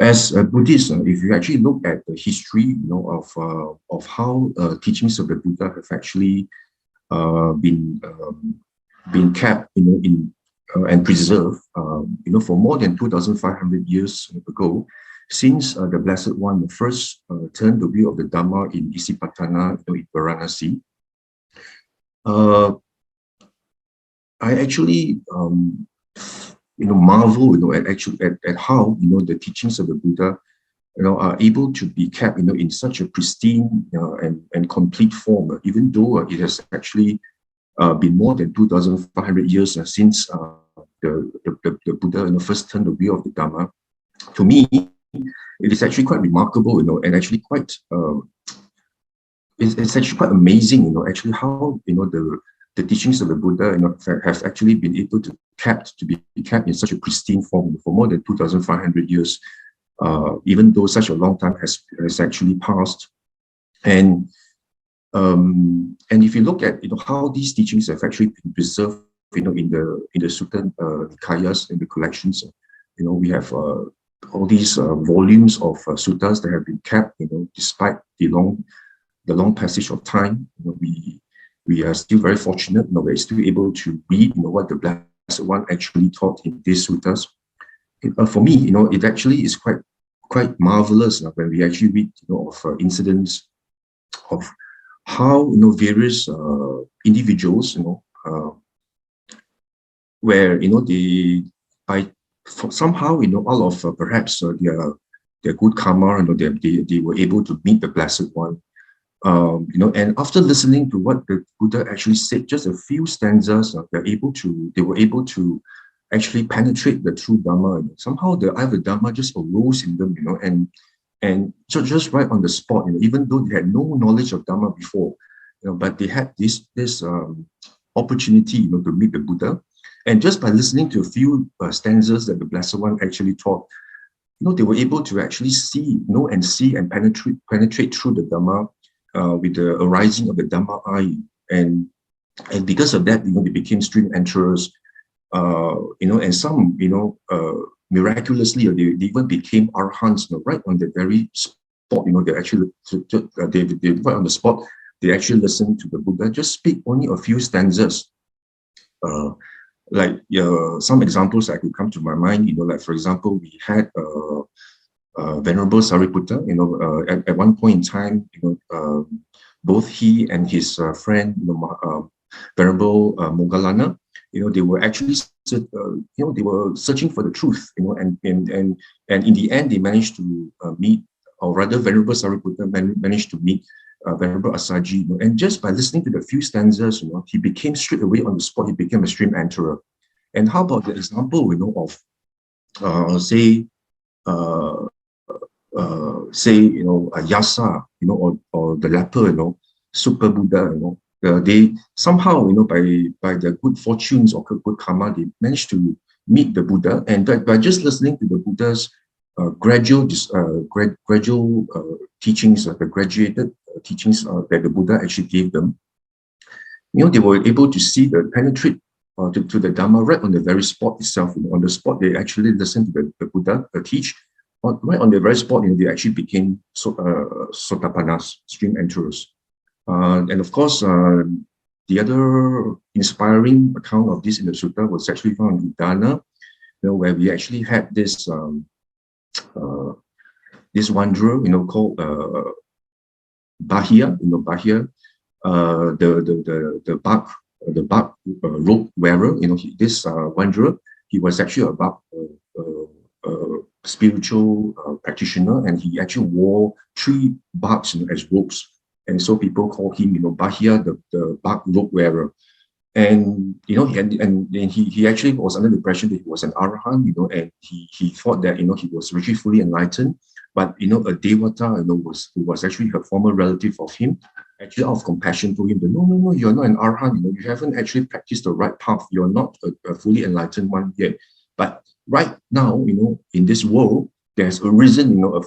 as a Buddhist, if you actually look at the history, of how teachings of the Buddha have actually been kept, in and preserved, for more than 2,500 years ago, since the Blessed One first turned the wheel of the Dhamma in Isipatana, in Varanasi. I actually, marvel, at how, the teachings of the Buddha, are able to be kept, in such a pristine and complete form, even though it has actually been more than 2,500 years since the Buddha, first turned the wheel of the Dhamma. To me, it is actually quite remarkable, and actually quite, it's actually quite amazing, actually how, the teachings of the Buddha, have actually been able to be kept in such a pristine form for more than 2,500 years, even though such a long time has actually passed. And if you look at, how these teachings have actually been preserved, in the Sutta Nikayas, in the collections, we have all these volumes of suttas that have been kept, despite the long passage of time. We are still very fortunate, we're still able to read, what the Blessed One actually taught in these suttas. For me, it actually is quite marvelous when we actually read, of incidents of how, various individuals, where, somehow, all of perhaps their good karma, they were able to meet the Blessed One. And after listening to what the Buddha actually said, just a few stanzas, they were able to actually penetrate the true Dhamma. Somehow the eye of the Dhamma just arose in them, and so just right on the spot, even though they had no knowledge of Dhamma before, but they had this opportunity, to meet the Buddha. And just by listening to a few stanzas that the Blessed One actually taught, they were able to actually see, and penetrate through the Dhamma, with the arising of the Dhamma eye, and because of that, they became stream enterers, and some, miraculously, they even became arhants, right on the very spot. They actually, they right on the spot, they actually listened to the Buddha just speak only a few stanzas. Like some examples that could come to my mind, like for example, we had Venerable Sariputta, at one point in time, both he and his friend, Venerable Moggallana, they were actually, they were searching for the truth, and in the end, they managed to meet, or rather, Venerable Sariputta managed to meet Venerable Assaji, and just by listening to the few stanzas, he became straight away on the spot, he became a stream enterer. And how about the example, of, say, Yasa, or the leper, Super Buddha, they somehow, by their good fortunes or good karma, they managed to meet the Buddha, and by just listening to the Buddha's gradual teachings, the graduated teachings that the Buddha actually gave them, they were able to see the penetrate to the Dhamma right on the very spot itself. On the spot, they actually listened to the Buddha teach. Right on the very spot, they actually became sotapannas, stream enterers. And of course, the other inspiring account of this in the sutta was actually found in Udana, where we actually had this this wanderer, called Bahia, Bahia, the bark robe wearer. This wanderer, he was actually about spiritual practitioner, and he actually wore 3 barks as robes, and so people call him Bahia, the bark robe wearer. And he actually was under the impression that he was an arahant, and he thought that he was really fully enlightened. But a devata, who was actually a former relative of him, actually out of compassion told him that no, you're not an arahant, you haven't actually practiced the right path, you're not a fully enlightened one yet. But right now, in this world, there's arisen, a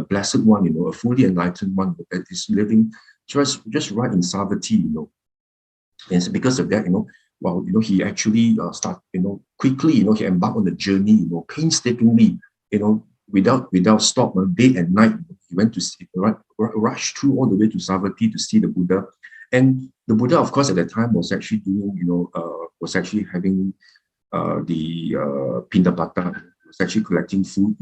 blessed one, a fully enlightened one that is living just right in Savatthi, And so because of that, he actually quickly, he embarked on the journey, painstakingly, without stop, day and night. He went to see, rushed through all the way to Savatthi to see the Buddha. And the Buddha, of course, at that time was actually doing, was actually having the Pindapata, was actually collecting food,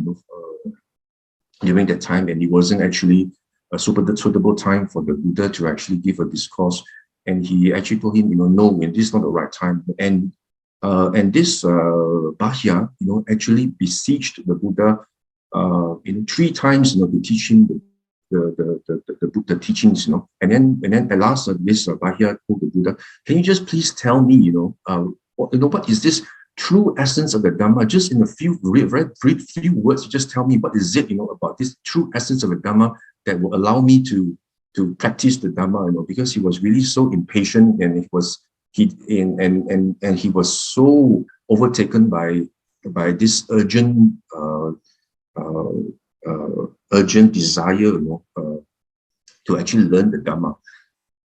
during that time, and it wasn't actually a suitable time for the Buddha to actually give a discourse. And he actually told him, no, this is not the right time. And this Bahya, actually besieged the Buddha, 3 times, to teach him the teachings, and then at last, this Bahya told the Buddha, can you just please tell me, what is this true essence of the Dhamma? Just in a few few words, just tell me what is it, about this true essence of the Dhamma that will allow me to practice the Dhamma, because he was really so impatient, and he was so overtaken by this urgent desire, to actually learn the Dhamma.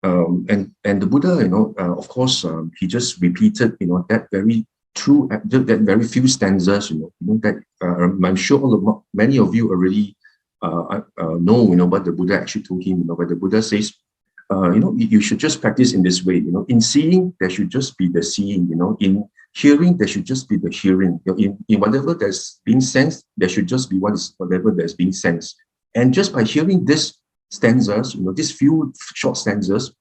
And the Buddha, of course, he just repeated, that very true, that very few stanzas, that I'm sure many of you already know, what the Buddha actually told him, where the Buddha says, you should just practice in this way, in seeing, there should just be the seeing, in hearing, there should just be the hearing, in whatever that's being sensed, there should just be whatever that's being sensed. And just by hearing these stanzas, these few short stanzas,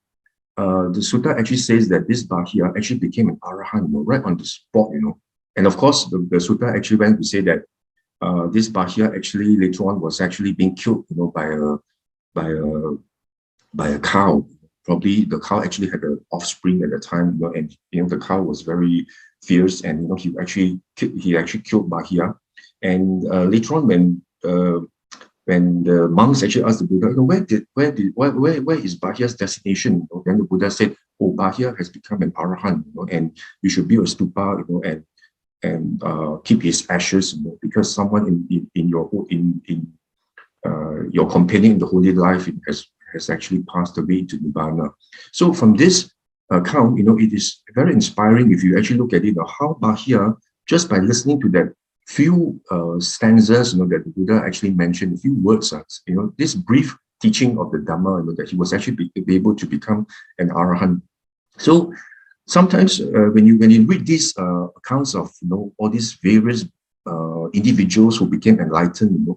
the sutta actually says that this Bahya actually became an Arahant, right on the spot, And of course, the sutta actually went to say that this Bahya actually later on was actually being killed, by a cow. Probably the cow actually had an offspring at the time, and the cow was very fierce, and he actually killed Bahya. And later on, when the monks actually asked the Buddha, where is Bahya's destination? Then the Buddha said, oh, Bahya has become an Arahant, and you should build a stupa, and keep his ashes, because someone in your companion in the holy life has actually passed away to Nibbana. So from this account, it is very inspiring if you actually look at it, how Bahya, just by listening to that few stanzas, that the Buddha actually mentioned, a few words, this brief teaching of the Dhamma, that he was actually able to become an Arahant. So sometimes when you read these accounts of all these various individuals who became enlightened,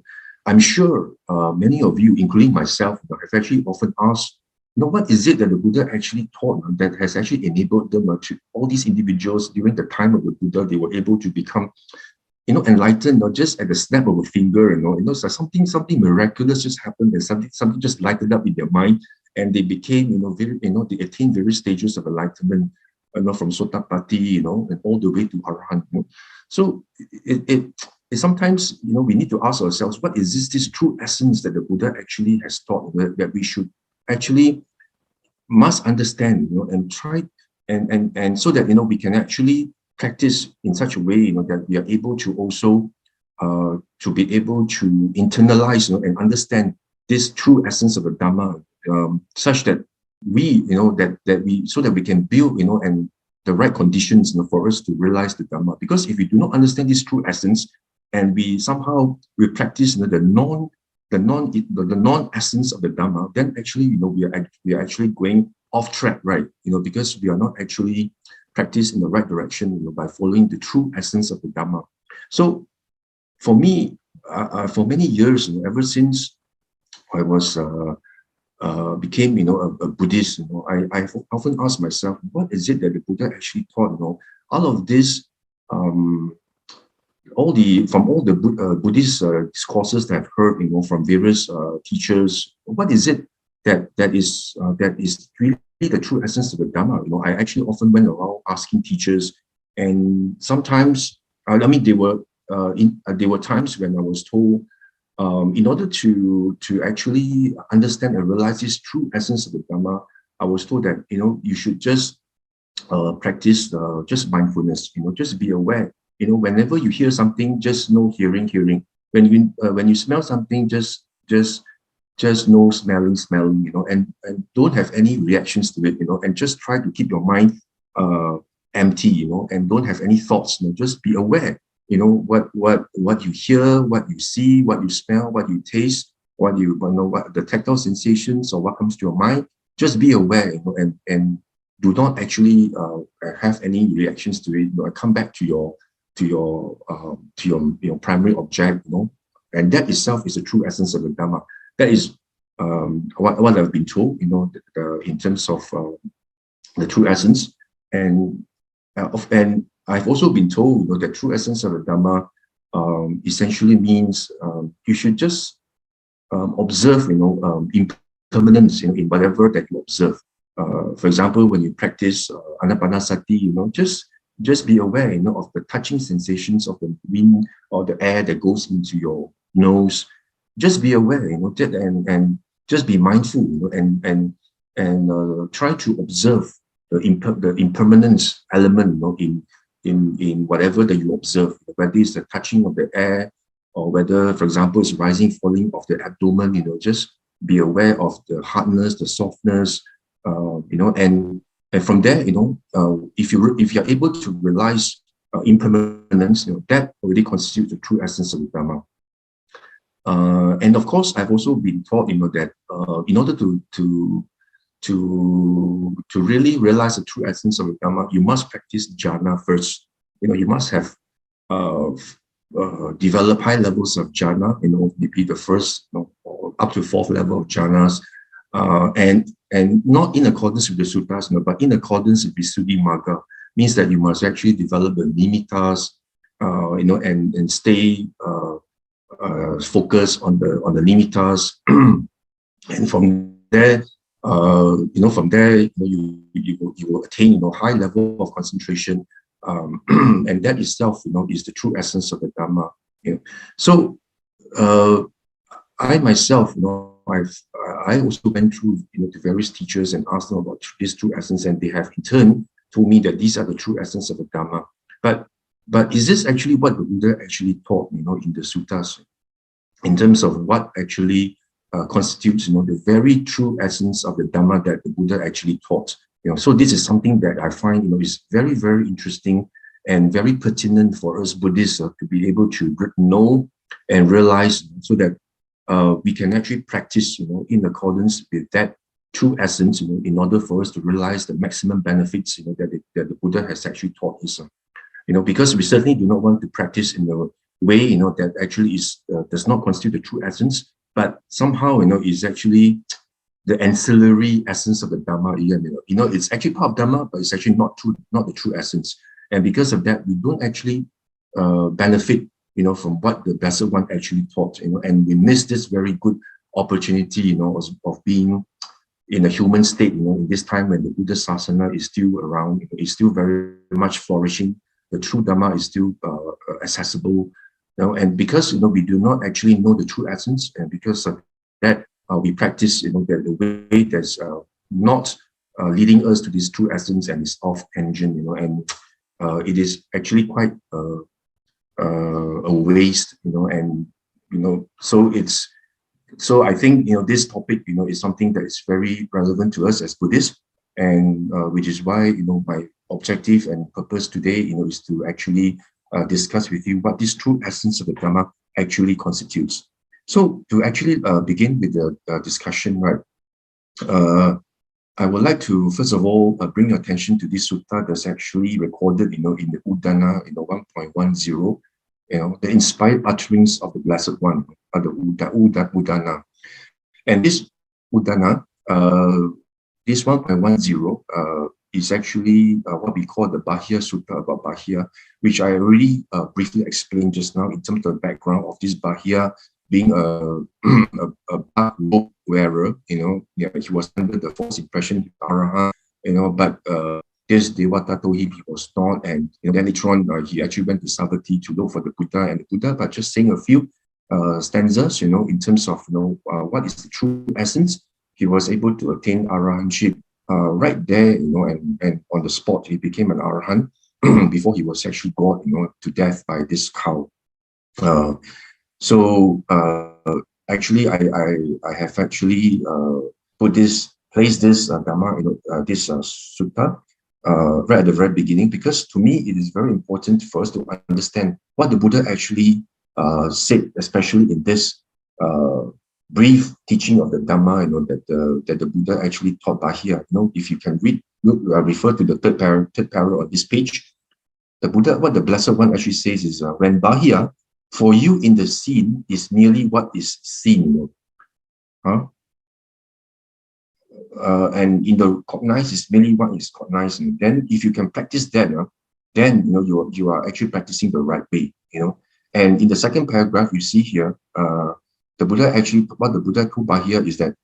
I'm sure many of you, including myself, have actually often asked, what is it that the Buddha actually taught that has actually enabled them to, all these individuals during the time of the Buddha, they were able to become enlightened, not just at the snap of a finger, it's like something miraculous just happened, and something just lighted up in their mind, and they became, they attained various stages of enlightenment, from Sotapadhi, and all the way to Arahant. So it sometimes, we need to ask ourselves, what is this true essence that the Buddha actually has taught, that we should actually must understand, and try, and so that, we can actually practice in such a way, that we are able to also to be able to internalize, and understand this true essence of the Dhamma, such that we, so that we can build, and the right conditions, for us to realize the Dhamma. Because if we do not understand this true essence, and we practice, the non-essence of the Dhamma, then actually, we are actually going off track, right? Because we are not actually practice in the right direction, by following the true essence of the Dhamma. So for me, for many years, ever since I was became, a Buddhist, I've often asked myself, what is it that the Buddha actually taught? All of this, from all the Buddhist discourses that I've heard, from various teachers, what is it that is really the true essence of the Dhamma? I actually often went around asking teachers, and sometimes, there were times when I was told, in order to actually understand and realize this true essence of the Dhamma, I was told that, you should just practice just mindfulness, just be aware. Whenever you hear something, just know hearing. When you smell something, just know smelling, and don't have any reactions to it, and just try to keep your mind empty, and don't have any thoughts, just be aware. what you hear, what you see, what you smell, what you taste, what what the tactile sensations or what comes to your mind. Just be aware, and do not actually have any reactions to it. Come back to your primary object, and that itself is the true essence of the Dhamma. That is what I've been told, in terms of the true essence, and I've also been told, that true essence of the Dhamma essentially means you should just observe, impermanence, in whatever that you observe. For example, when you practice anapanasati, just be aware, of the touching sensations of the wind or the air that goes into your nose. Just be aware, and just be mindful, and try to observe the impermanence element, in whatever that you observe, whether it's the touching of the air, or whether, for example, it's rising, falling of the abdomen. Just be aware of the hardness, the softness, and from there, if you're able to realize impermanence, that already constitutes the true essence of the Dhamma. And of course, I've also been taught, that in order to really realize the true essence of the Dhamma, you must practice jhana first. You must have develop high levels of jhana, maybe the first, or up to fourth level of jhanas, and not in accordance with the suttas, but in accordance with Visuddhimagga, means that you must actually develop the nimittas, and stay focused on the nimittas, and from there, you will attain, high level of concentration, and that itself, is the true essence of the Dhamma. So, I myself, I also went through, the various teachers and asked them about this true essence, and they have in turn told me that these are the true essence of the Dhamma. But is this actually what the Buddha actually taught, in the suttas, in terms of what actually constitutes, the very true essence of the Dhamma that the Buddha actually taught? So this is something that I find, is very, very interesting and very pertinent for us Buddhists to be able to know and realize, so that we can actually practice, in accordance with that true essence, in order for us to realize the maximum benefits, that the Buddha has actually taught us. Because we certainly do not want to practice in a way, that actually does not constitute the true essence, but somehow, is actually the ancillary essence of the Dhamma. It's actually part of Dhamma, but it's actually not the true essence. And because of that, we don't actually benefit, from what the Blessed One actually taught, and we miss this very good opportunity, of being in a human state, in this time when the Buddha Sasana is still around, is still very much flourishing. The true Dhamma is still accessible, and because, we do not actually know the true essence, and because of that, we practice, the way that's not leading us to this true essence, and is off tangent, and it is actually quite a waste, and so I think, this topic, is something that is very relevant to us as Buddhists, and which is why, my objective and purpose today, is to actually discuss with you what this true essence of the Dhamma actually constitutes. So to actually begin with the discussion, right, I would like to first of all bring your attention to this sutta that's actually recorded, in the Uddana, 1.10, the inspired utterings of the Blessed One, the Uddana. And this Uddana, this 1.10 is actually what we call the Bahya Sutta about Bahya, which I already briefly explained just now in terms of the background of this Bahya being a black robe wearer. He was under the false impression of Arahant, but this Devata told him he was not, and then later on he actually went to Savatthi to look for the Buddha and the Buddha, but just saying a few stanzas, in terms of what is the true essence, he was able to attain Arahantship right there, and on the spot he became an Arahant before he was actually gored, to death by this cow. So actually, I have actually placed this Dhamma, this sutta right at the very beginning, because to me, it is very important for us to understand what the Buddha actually said, especially in this brief teaching of the Dhamma, that the Buddha actually taught Bahia. If you can refer to the third paragraph on this page, the Buddha, what the Blessed One actually says is, when Bahia, for you in the seen, is merely what is seen. Huh? And in the cognized is merely what is cognized. And then if you can practice that, then you are actually practicing the right way. And in the second paragraph, you see here, the Buddha actually, what the Buddha told Bahia is that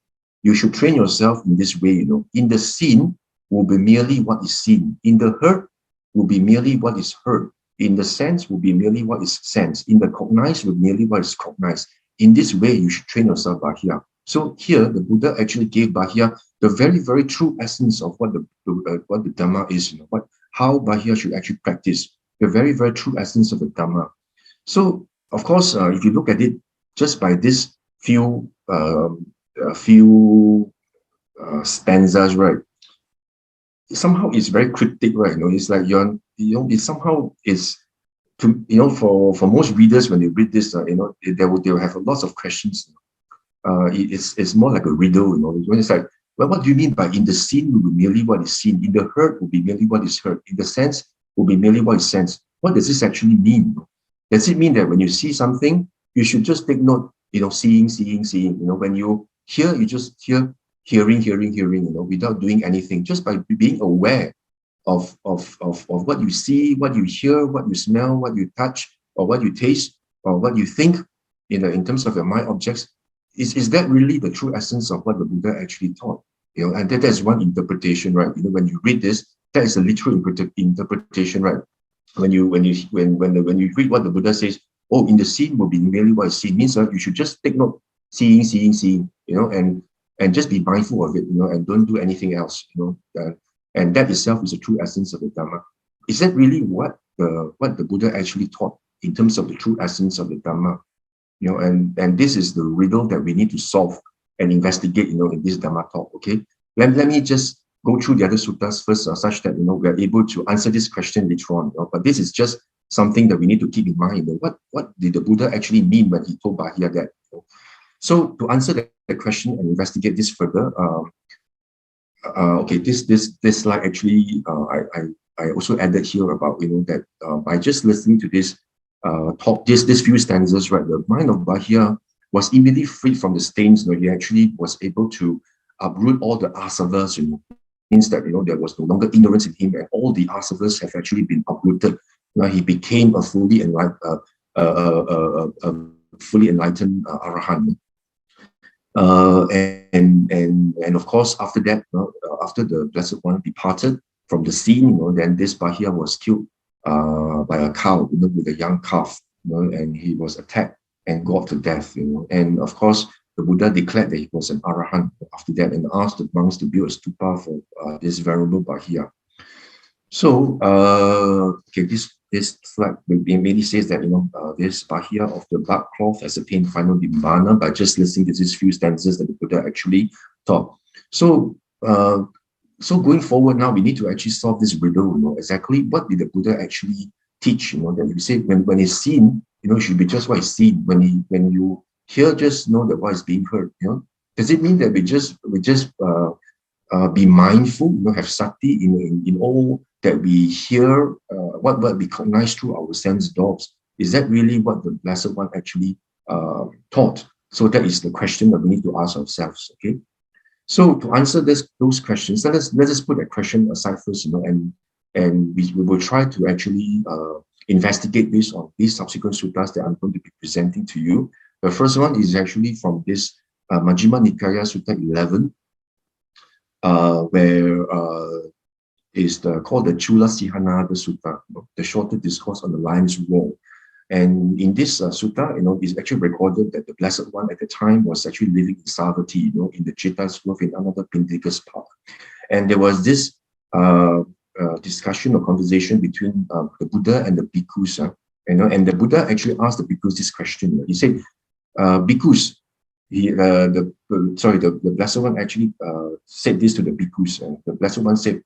you should train yourself in this way. In the seen will be merely what is seen. In the heard will be merely what is heard. In the sense will be merely what is sensed. In the cognized will be merely what is cognized. In this way, you should train yourself, Bahia. So here, the Buddha actually gave Bahia the very, very true essence of what the Dhamma is, how Bahia should actually practice, the very, very true essence of the Dhamma. So, of course, if you look at it just by this few stanzas, right? Somehow it's very cryptic, right? It's like it somehow is for most readers when they read this, they'll have lots of questions. It's more like a riddle, when it's like, well, what do you mean by in the seen will be merely what is seen, in the heard will be merely what is heard, in the sense will be merely what is sensed? What does this actually mean? Does it mean that when you see something, you should just take note, seeing, when you hear, you just hear, hearing, without doing anything, just by being aware of what you see, what you hear, what you smell, what you touch, or what you taste, or what you think, in terms of your mind objects. Is that really the true essence of what the Buddha actually taught? And that is one interpretation, right? When you read this, that is a literal interpretation, right? When you read what the Buddha says, oh, in the seen will be merely what is seen, means you should just take note, seeing, and just be mindful of it, and don't do anything else, and that itself is the true essence of the Dhamma. Is that really what the Buddha actually taught in terms of the true essence of the Dhamma? And this is the riddle that we need to solve and investigate, in this Dhamma talk. Okay, let me just go through the other suttas first, such that we are able to answer this question later on. But this is just something that we need to keep in mind. What did the Buddha actually mean when he told Bahia that? So to answer the question and investigate this further, okay, this slide actually I also added here about that by just listening to this talk, this few stanzas, right, the mind of Bahia was immediately freed from the stains. He actually was able to uproot all the asavas. Means that there was no longer ignorance in him, and all the asavas have actually been uprooted. He became a fully enlightened arahant. And of course, after that, after the Blessed One departed from the scene, then this Bahia was killed by a cow, with a young calf, and he was attacked and got to death, And of course, the Buddha declared that he was an arahant after that, and asked the monks to build a stupa for this venerable Bahia. So, okay, this slide mainly says that this Bahia of the black cloth has attained final nibbana by just listening to these few stanzas that the Buddha actually taught. So, so going forward now, we need to actually solve this riddle. Exactly what did the Buddha actually teach? That you say when it's seen, it should be just what is seen. When you hear, just know that what is being heard. Does it mean that we just be mindful? Have sati in all that we hear, what we recognize through our sense doors? Is that really what the Blessed One actually taught? So that is the question that we need to ask ourselves. Okay. So to answer those questions, let us put that question aside first, and we will try to actually investigate this on these subsequent suttas that I'm going to be presenting to you. The first one is actually from this Majjhima Nikaya Sutta 11, where is called the Chula Sihanada Sutta, the shorter discourse on the lion's roar. And in this sutta, it's actually recorded that the Blessed One at the time was actually living in Savatthi, in the Chetas Grove in another Pindikas Park. And there was this discussion or conversation between the Buddha and the bhikkhus, and the Buddha actually asked the bhikkhus this question. He said, bhikkhus, the Blessed One actually said this to the bhikkhus, and the Blessed One said,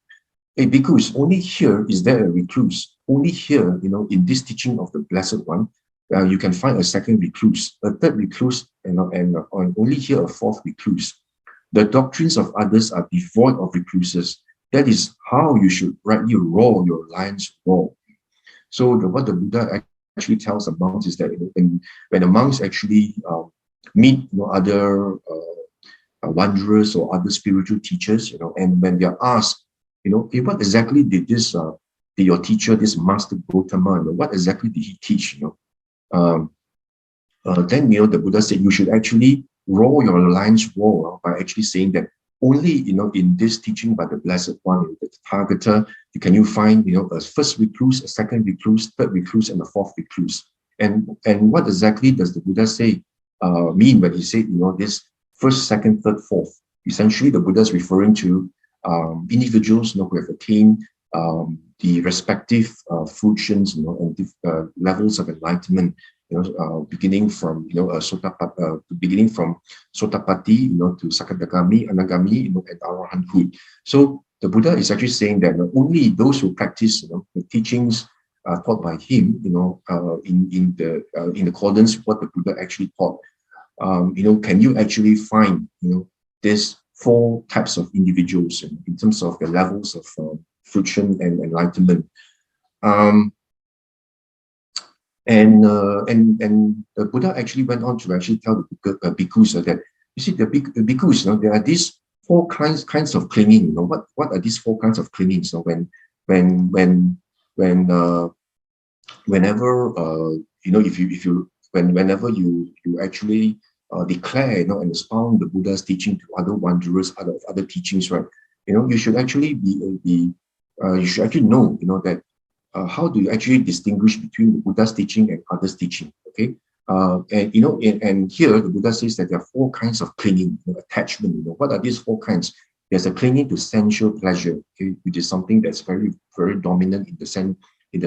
hey, bhikkhus, only here is there a recluse. Only here, in this teaching of the Blessed One, you can find a second recluse, a third recluse, and only here a fourth recluse. The doctrines of others are devoid of recluses. That is how you should rightly roar your lion's roar. So what the Buddha actually tells the monks is that when the monks actually meet other wanderers or other spiritual teachers, and when they are asked, hey, what exactly did your teacher, this master Gautama, what exactly did he teach? Then the Buddha said you should actually roar your lion's roar by actually saying that only in this teaching by the Blessed One, the Tathagata, can you find a first recluse, a second recluse, third recluse, and a fourth recluse. And what exactly does the Buddha say mean when he said this first, second, third, fourth? Essentially, the Buddha is referring to individuals who have attained the respective fruitions and levels of enlightenment. Beginning from beginning from Sotapatti, to Sakadagami, Anagami, and Arahanthood. So the Buddha is actually saying that only those who practice, the teachings taught by him, in accordance with what the Buddha actually taught, can you actually find, these four types of individuals in terms of the levels of fruition and enlightenment. And the Buddha actually went on to actually tell the bhikkhus that, you see, the bhikkhus, there are these four kinds of clinging. What are these four kinds of clinging? So whenever whenever you actually declare and expound the Buddha's teaching to other wanderers, other teachings, right? You should actually you should actually know that. How do you actually distinguish between the Buddha's teaching and others' teaching? Okay, and here the Buddha says that there are four kinds of clinging, attachment. What are these four kinds? There's a clinging to sensual pleasure, okay, which is something that's very, very dominant in the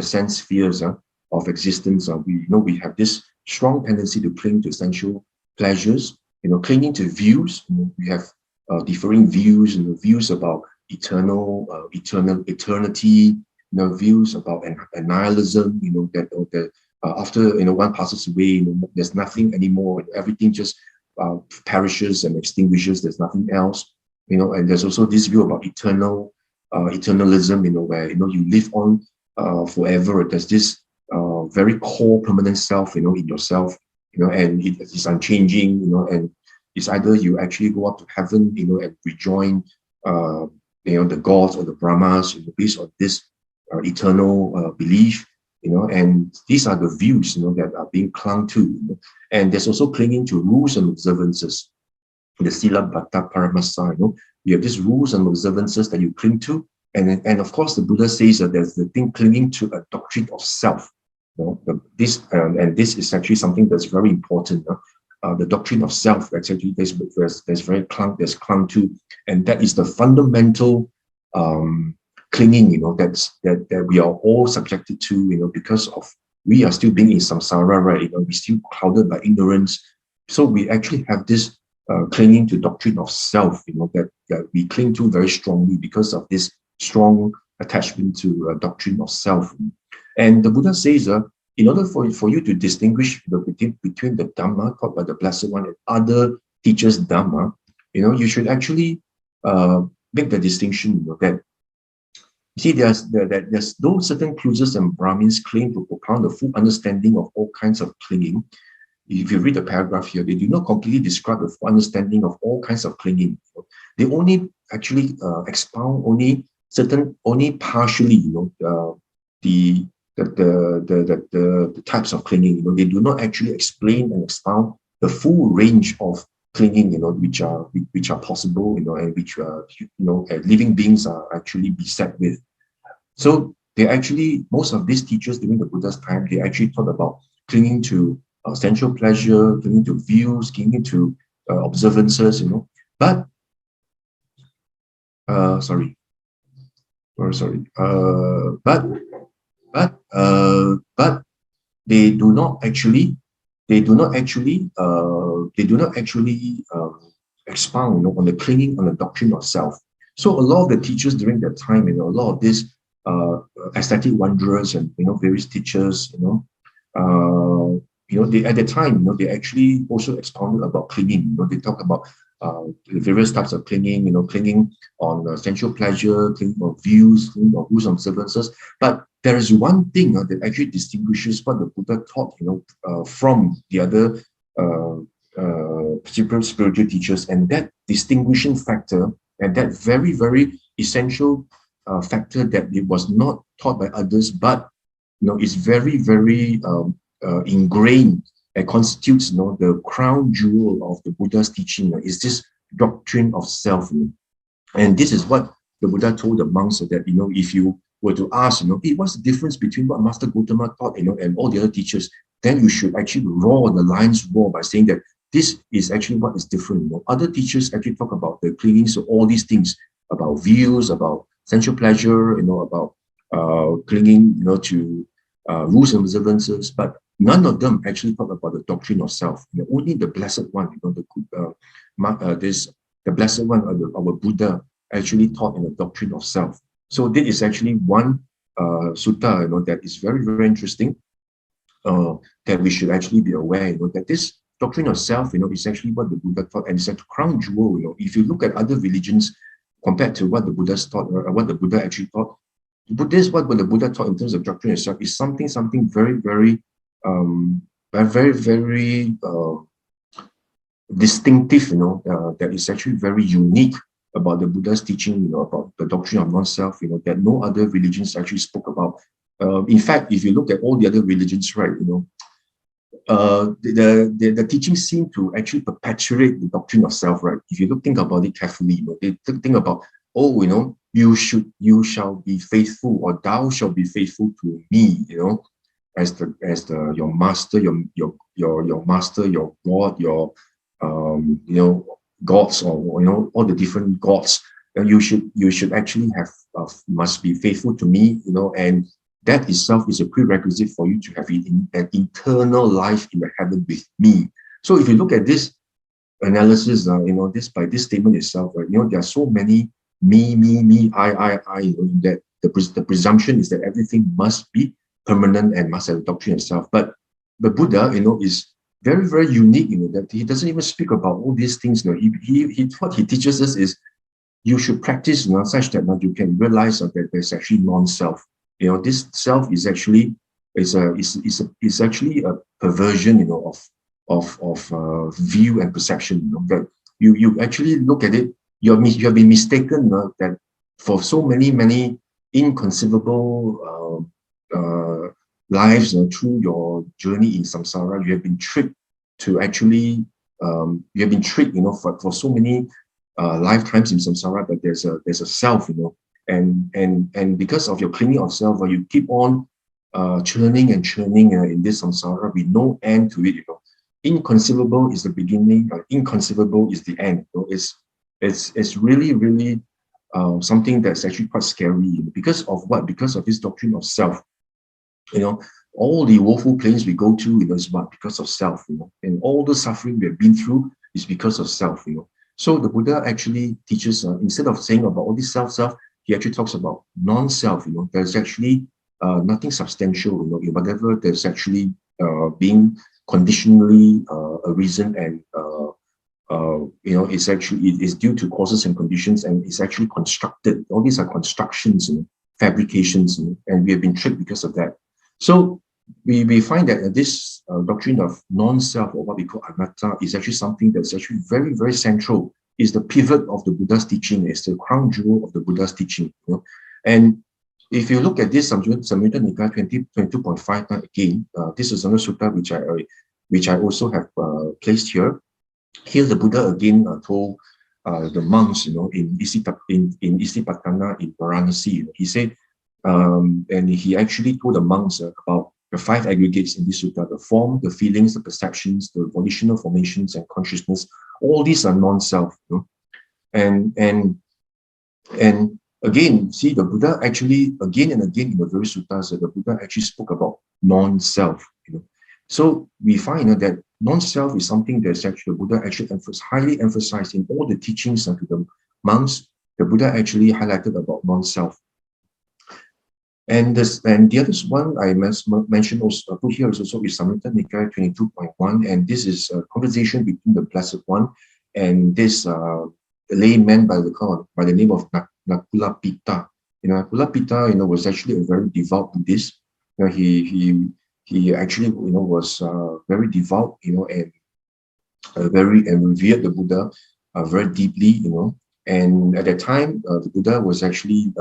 sense spheres of existence. We have this strong tendency to cling to sensual pleasures. Clinging to views. We have differing views, views about eternity. Views about annihilism, that after one passes away, there's nothing anymore. Everything just perishes and extinguishes. There's nothing else, and there's also this view about eternalism, where you live on forever. There's this very core permanent self, in yourself, and it is unchanging, and it's either you actually go up to heaven, and rejoin the gods or the Brahmas, based on this eternal belief, and these are the views, that are being clung to, and there's also clinging to rules and observances. The Sila Bhatta Paramasa, you have these rules and observances that you cling to, and of course the Buddha says that there's the thing clinging to a doctrine of self. This is actually something that's very important. The doctrine of self, actually, there's clung to, and that is the fundamental clinging, that we are all subjected to, because of we are still being in samsara, right? We're still clouded by ignorance. So we actually have this clinging to doctrine of self, that we cling to very strongly because of this strong attachment to doctrine of self. And the Buddha says, in order for you to distinguish between the Dhamma taught by the Blessed One and other teachers' Dhamma, you should actually make the distinction, that you see, there's those certain Cluses and Brahmins claim to propound a full understanding of all kinds of clinging. If you read the paragraph here, they do not completely describe the full understanding of all kinds of clinging. They only actually expound only partially, the types of clinging. They do not actually explain and expound the full range of clinging, which are possible, and which living beings are actually beset with. So they actually, most of these teachers during the Buddha's time, they actually taught about clinging to sensual pleasure, clinging to views, clinging to observances, But they do not actually expound on the clinging on the doctrine of self. So a lot of the teachers during that time, a lot of these aesthetic wanderers and various teachers, they at the time, they actually also expounded about clinging. They talk about the various types of clinging, clinging on sensual pleasure, clinging on views, clinging on rules and observances. But there is one thing that actually distinguishes what the Buddha taught, from the other spiritual teachers, and that distinguishing factor, and that very, very essential factor that it was not taught by others, but is very, very ingrained and constitutes the crown jewel of the Buddha's teaching, is this doctrine of self. And this is what the Buddha told the monks, that if you were to ask, hey, what's the difference between what Master Gautama taught, and all the other teachers, then you should actually roar the lion's roar by saying that this is actually what is different. Other teachers actually talk about the clinging to all these things, about views, about sensual pleasure, about clinging, to rules and observances, but none of them actually talk about the doctrine of self. Only the Blessed One, the Blessed One, our Buddha, actually taught in the doctrine of self. So this is actually one sutta, that is very, very interesting, that we should actually be aware, that this doctrine of self, is actually what the Buddha taught, and it's a crown jewel. If you look at other religions compared to what the Buddha taught, or what the Buddha actually taught, this what the Buddha taught in terms of doctrine of self is something very, very, very, very distinctive, that is actually very unique about the Buddha's teaching, about the doctrine of non-self, that no other religions actually spoke about. In fact, if you look at all the other religions, right, the teachings seem to actually perpetuate the doctrine of self, right? If you think about it carefully, they think about, you shall be faithful, or thou shalt be faithful to me, as your master, your master, your God, your gods, or all the different gods. And you should actually must be faithful to me, and that itself is a prerequisite for you to have an eternal life in the heaven with me. So if you look at this analysis, by this statement itself, right, there are so many me, I, that the presumption is that everything must be permanent and must have a doctrine of self. But the Buddha, is very, very unique, that he doesn't even speak about all these things. What he teaches us is you should practice, such that you can realize that there's actually non-self. This self is actually is actually a perversion, of view and perception. That you actually look at it, you have been mistaken that for so many inconceivable lives through your journey in samsara, you have been tricked to actually for so many lifetimes in samsara, that there's a self, and because of your clinging of self, you keep on churning and churning in this samsara with no end to it. Inconceivable is the beginning, inconceivable is the end. It's really, really something that's actually quite scary, because of what? Because of this doctrine of self. All the woeful plains we go to, is what? Because of self, and all the suffering we have been through is because of self, So the Buddha actually teaches, instead of saying about all this self, he actually talks about non-self. There's actually nothing substantial, whatever there's actually being conditionally arisen, and it is due to causes and conditions, and it's actually constructed. All these are constructions, fabrications, and we have been tricked because of that. So we find that this doctrine of non-self, or what we call anatta, is actually something that's actually very, very central. Is the pivot of the Buddha's teaching. It's the crown jewel of the Buddha's teaching. And if you look at this Samyutta Nikaya 22.5 again, this is another sutta which I also have placed here. Here the Buddha again told the monks, in Isipatana in Varanasi. He said, and he actually told the monks about the 5 aggregates in this sutta: the form, the feelings, the perceptions, the volitional formations, and consciousness. All these are non-self. And again, see, the Buddha actually again and again in the various suttas, the Buddha actually spoke about non-self. So we find that non-self is something that's actually the Buddha actually highly emphasized in all the teachings to the monks, the Buddha actually highlighted about non-self. And the other one I mentioned also put here is also is Samyutta Nikaya 22.1, and this is a conversation between the Blessed One and this layman by the name of Nakula Pita. Nakula Pita, was actually a very devout Buddhist. He actually, was very devout, and revered the Buddha very deeply, And at that time, the Buddha was actually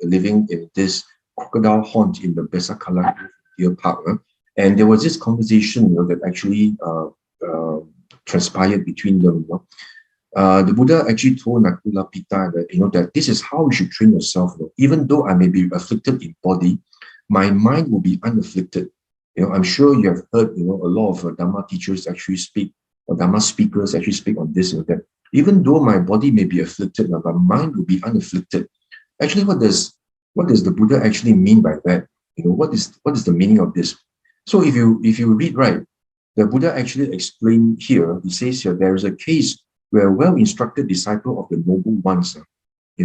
living in this crocodile haunt in the Besakala Deer Park. And there was this conversation, that actually transpired between them. The Buddha actually told Nakula Pita that, that this is how you should train yourself. Even though I may be afflicted in body, my mind will be unafflicted. I'm sure you have heard, a lot of Dhamma teachers actually speak, or Dhamma speakers actually speak on this, that even though my body may be afflicted, my mind will be unafflicted. Actually, what does the Buddha actually mean by that? What is the meaning of this? So if you read right, the Buddha actually explained here. He says here there is a case where a well-instructed disciple of the noble ones, he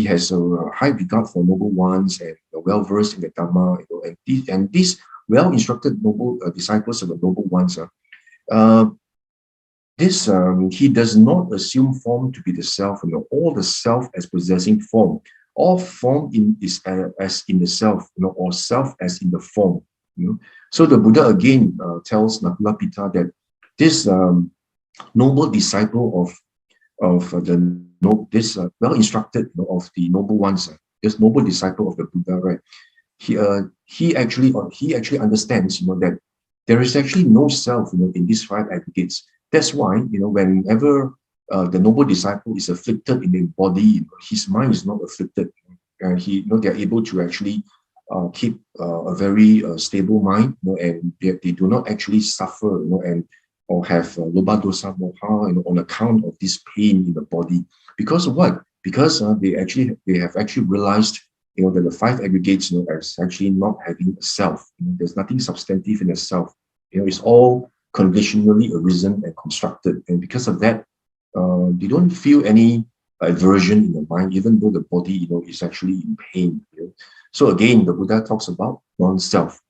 has a high regard for noble ones and well-versed in the Dhamma, and these well-instructed noble disciples of the noble ones, he does not assume form to be the self, all the self as possessing form. All form is as in the self, or self as in the form. So the Buddha again tells Nakula Pita that this noble disciple of this well-instructed of the noble ones, this noble disciple of the Buddha, right? He actually understands, that there is actually no self, in these five aggregates. That's why, whenever the noble disciple is afflicted in the body, his mind is not afflicted. And they're able to actually keep a very stable mind, and they do not actually suffer, or have loba dosa moha, on account of this pain in the body. Because of what? Because they have actually realized, that the five aggregates, as actually not having a self. There's nothing substantive in a self. It's all conditionally arisen and constructed, and because of that, they don't feel any aversion in the mind, even though the body, is actually in pain. So again, the Buddha talks about non-self.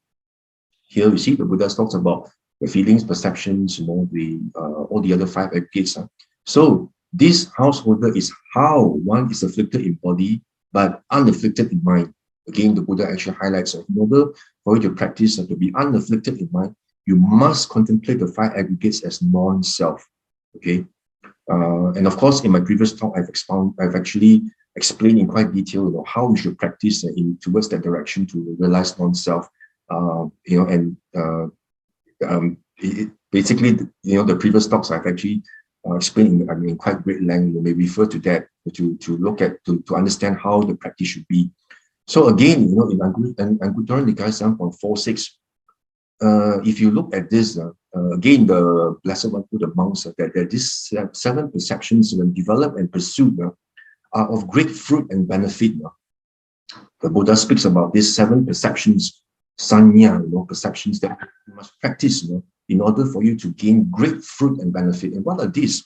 Here we see the Buddha talks about the feelings, perceptions, all the other five aggregates. So this householder is how one is afflicted in body, but unafflicted in mind. Again, the Buddha actually highlights in order for you to practice to be unafflicted in mind, you must contemplate the five aggregates as non-self. Okay. And of course, in my previous talk, I've actually explained in quite detail, how we should practice towards that direction to realize non-self. Basically, the previous talks I've actually explained in quite great length. You may refer to that to look at to understand how the practice should be. So again, in Anguttara Nikaya 7.46. If you look at this, again, the Blessed One told the monks that these seven perceptions, when developed and pursued, are of great fruit and benefit. The Buddha speaks about these seven perceptions, sanya, perceptions that you must practice, in order for you to gain great fruit and benefit. And what are these?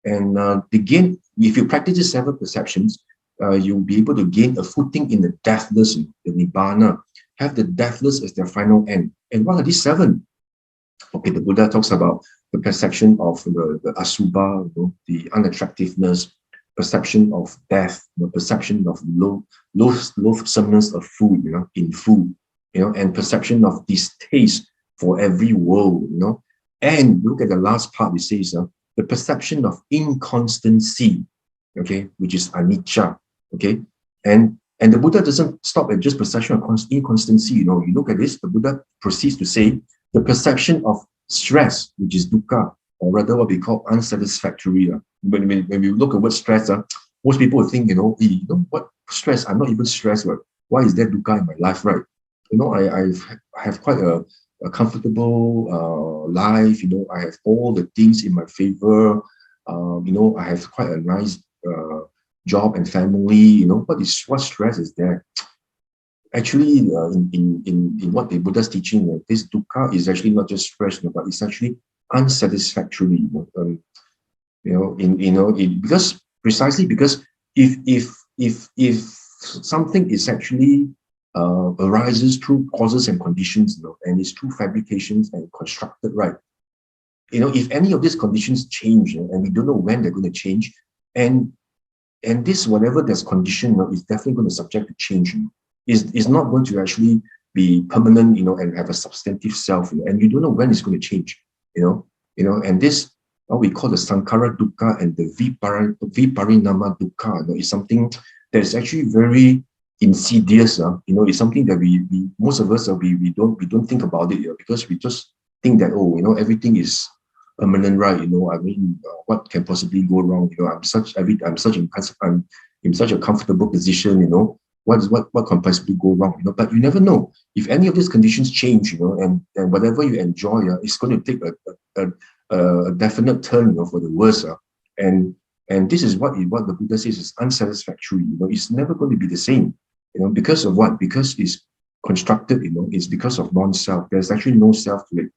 And if you practice these seven perceptions, you'll be able to gain a footing in the deathless, the nibbana, have the deathless as their final end. And what are these seven? Okay, the Buddha talks about the perception of the asubha, the unattractiveness, perception of death, the perception of loathsomeness of food, in food, and perception of distaste for every world, And look at the last part, it says the perception of inconstancy, okay, which is anicca, okay, and the Buddha doesn't stop at just perception of inconstancy. You look at this, the Buddha proceeds to say the perception of stress, which is dukkha, or rather what we call unsatisfactory. When we look at the word stress, most people will think, what stress? I'm not even stressed. Right? Why is there dukkha in my life, right? I have quite a comfortable life. I have all the things in my favor. I have quite a nice job and family. What stress is there? Actually, in what the Buddha's teaching, this dukkha is actually not just stress, but it's actually unsatisfactory. Because if something is actually arises through causes and conditions, and it's through fabrications and constructed, right? If any of these conditions change, and we don't know when they're going to change, and this, whatever that's conditioned, is definitely going to subject to change. Is not going to actually be permanent, and have a substantive self, and you don't know when it's going to change, and this, what we call the Sankhara Dukkha and the Viparinama Dukkha, is something that is actually very insidious. It's something that we most of us, we don't think about it, because we just think that, oh, everything is permanent, right? I mean, what can possibly go wrong? I'm in such a comfortable position. What can possibly go wrong? But you never know if any of these conditions change. And whatever you enjoy, it's going to take a definite turn, for the worse. And this is what the Buddha says is unsatisfactory. It's never going to be the same. Because of what? Because it's constructed. It's because of non-self. There's actually no self to it.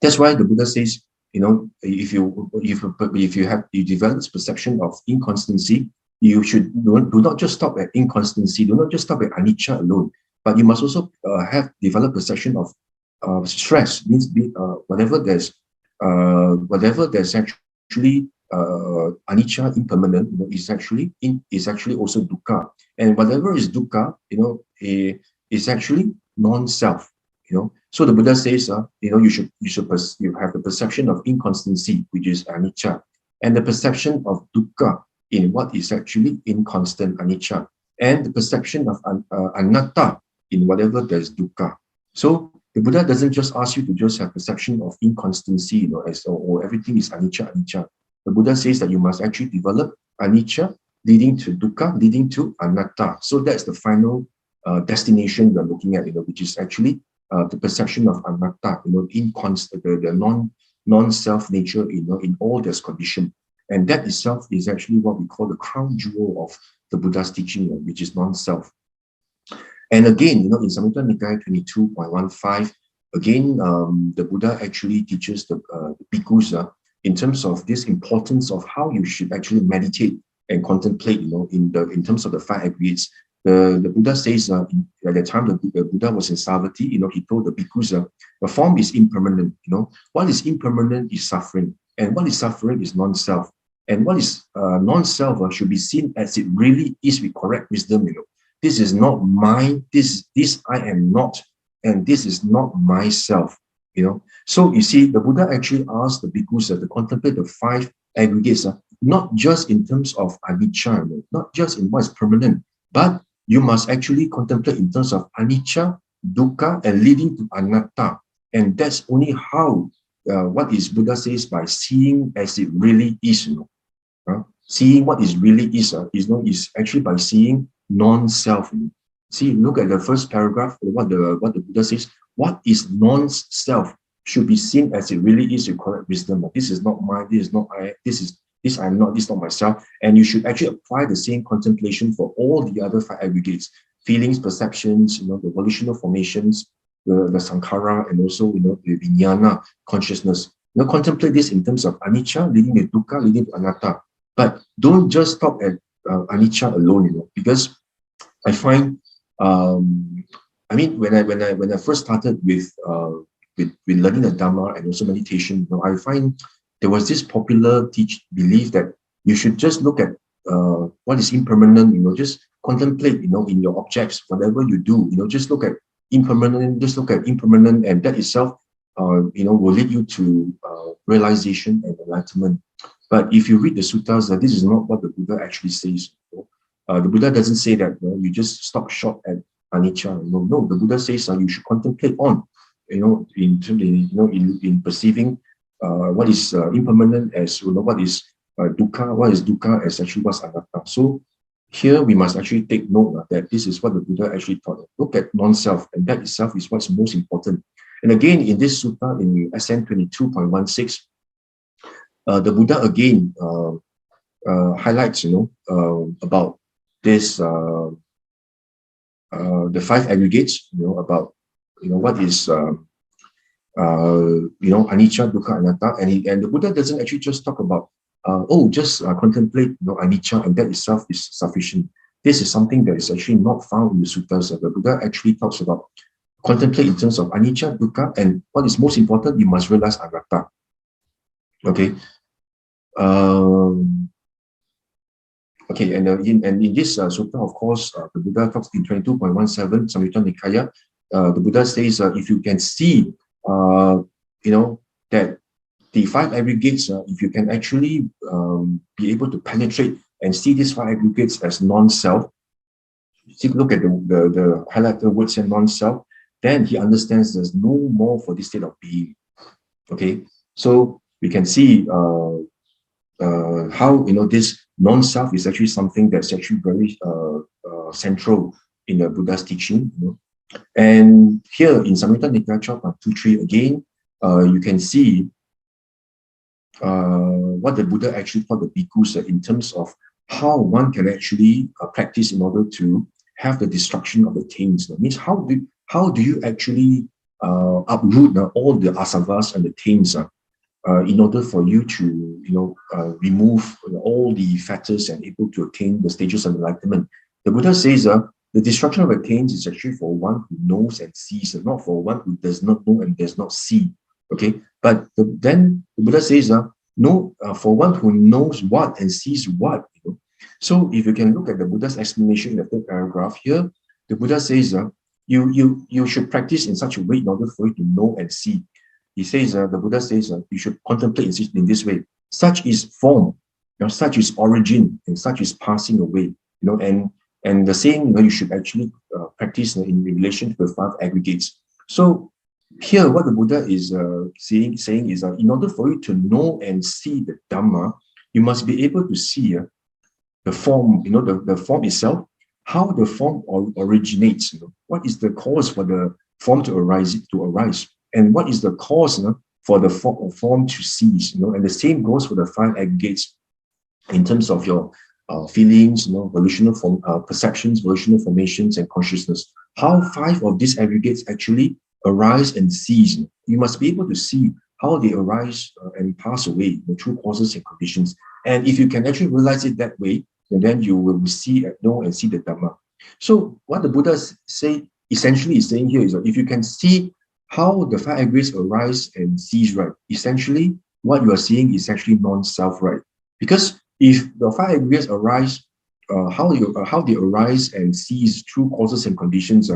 That's why the Buddha says, if you develop this perception of inconstancy, you should do not just stop at inconstancy, do not just stop at anicca alone, but you must also develop perception of stress. Means whatever there's actually anicca, impermanent, is actually also dukkha, and whatever is dukkha, is actually non-self. So the Buddha says, you have the perception of inconstancy, which is anicca, and the perception of dukkha in what is actually inconstant, anicca, and the perception of anatta in whatever there's dukkha. So the Buddha doesn't just ask you to just have perception of inconstancy, as everything is anicca. The Buddha says that you must actually develop anicca, leading to dukkha, leading to anatta. So that's the final destination we're looking at, which is actually the perception of anatta, inconstant, the non-self nature, in all this condition. And that itself is actually what we call the crown jewel of the Buddha's teaching, which is non-self. And again, in Samyutta Nikaya 22.15, again, the Buddha actually teaches the bhikkhus in terms of this importance of how you should actually meditate and contemplate, in terms of the five aggregates. The Buddha says, at the time the Buddha was in Savatthi, he told the bhikkhus, the form is impermanent. What is impermanent is suffering, and what is suffering is non-self. And what is non-self should be seen as it really is with correct wisdom. This is not mine. This I am not, and this is not myself. So you see, the Buddha actually asked the bhikkhus to contemplate the five aggregates, not just in terms of anicca, not just in what is permanent, but you must actually contemplate in terms of anicca, dukkha, and leading to anatta. And that's only how, what is Buddha says, by seeing as it really is. Seeing what is really is actually by seeing non-self. See, look at the first paragraph, what the Buddha says. What is non-self should be seen as it really is with correct wisdom. This is not mine, this is not I, this I'm not, this is not myself. And you should actually apply the same contemplation for all the other five aggregates: feelings, perceptions, the volitional formations, the sankhara, and also the vijnana, consciousness. Contemplate this in terms of anicca, leading to dukkha, leading to anatta. But don't just stop at anicca alone, because I find, I mean, when I first started with learning the Dhamma and also meditation, I find there was this popular belief that you should just look at what is impermanent, just contemplate, in your objects, whatever you do, just look at impermanent, and that itself, will lead you to realization and enlightenment. But if you read the suttas, this is not what the Buddha actually says. The Buddha doesn't say that you just stop short at anicca. No, the Buddha says you should contemplate on, in perceiving what is impermanent as what is dukkha as actually what's anatta. So here we must actually take note that this is what the Buddha actually taught. Look at non-self, and that itself is what's most important. And again, in this sutta, in SN 22.16, the Buddha again highlights, about this, the five aggregates, about, what is, anicca, dukkha, anatta, and the Buddha doesn't actually just talk about just contemplate, anicca, and that itself is sufficient. This is something that is actually not found in the suttas. The Buddha actually talks about contemplate in terms of anicca, dukkha, and what is most important, you must realize anatta. Okay. Okay, and in this sutta, of course, the Buddha talks in 22.17, Samyutta Nikaya. The Buddha says, if you can see, that the five aggregates, if you can actually be able to penetrate and see these five aggregates as non-self, take a look at the highlighted words in non-self, then he understands there's no more for this state of being. Okay, so we can see how this non-self is actually something that's actually very central in the Buddha's teaching. And here in Samyutta Nikaya 12.23 again, you can see what the Buddha actually taught the bhikkhus in terms of how one can actually practice in order to have the destruction of the taints. That means how do you actually uproot all the asavas and the taints in order for you to remove all the fetters and able to attain the stages of enlightenment. The Buddha says the destruction of the taints is actually for one who knows and sees, and not for one who does not know and does not see. Okay, but then the Buddha says no, for one who knows what and sees what. So if you can look at the Buddha's explanation in the third paragraph here, the Buddha says you should practice in such a way in order for you to know and see. He says, the Buddha says, you should contemplate in this way. Such is form, such is origin, and such is passing away. And the same, you should actually practice in relation to the five aggregates. So here, what the Buddha is saying is that in order for you to know and see the Dhamma, you must be able to see the form, the form itself, how the form originates. What is the cause for the form to arise? And what is the cause for the form to cease? And the same goes for the five aggregates in terms of your feelings, volitional perceptions, volitional formations, and consciousness. How five of these aggregates actually arise and cease. You must be able to see how they arise and pass away, the true causes and conditions. And if you can actually realize it that way, then you will know and see the Dhamma. So what the Buddha essentially is saying here is that if you can see how the five aggregates arise and cease, right, essentially what you are seeing is actually non-self, right? Because if the five aggregates arise, how they arise and cease through causes and conditions,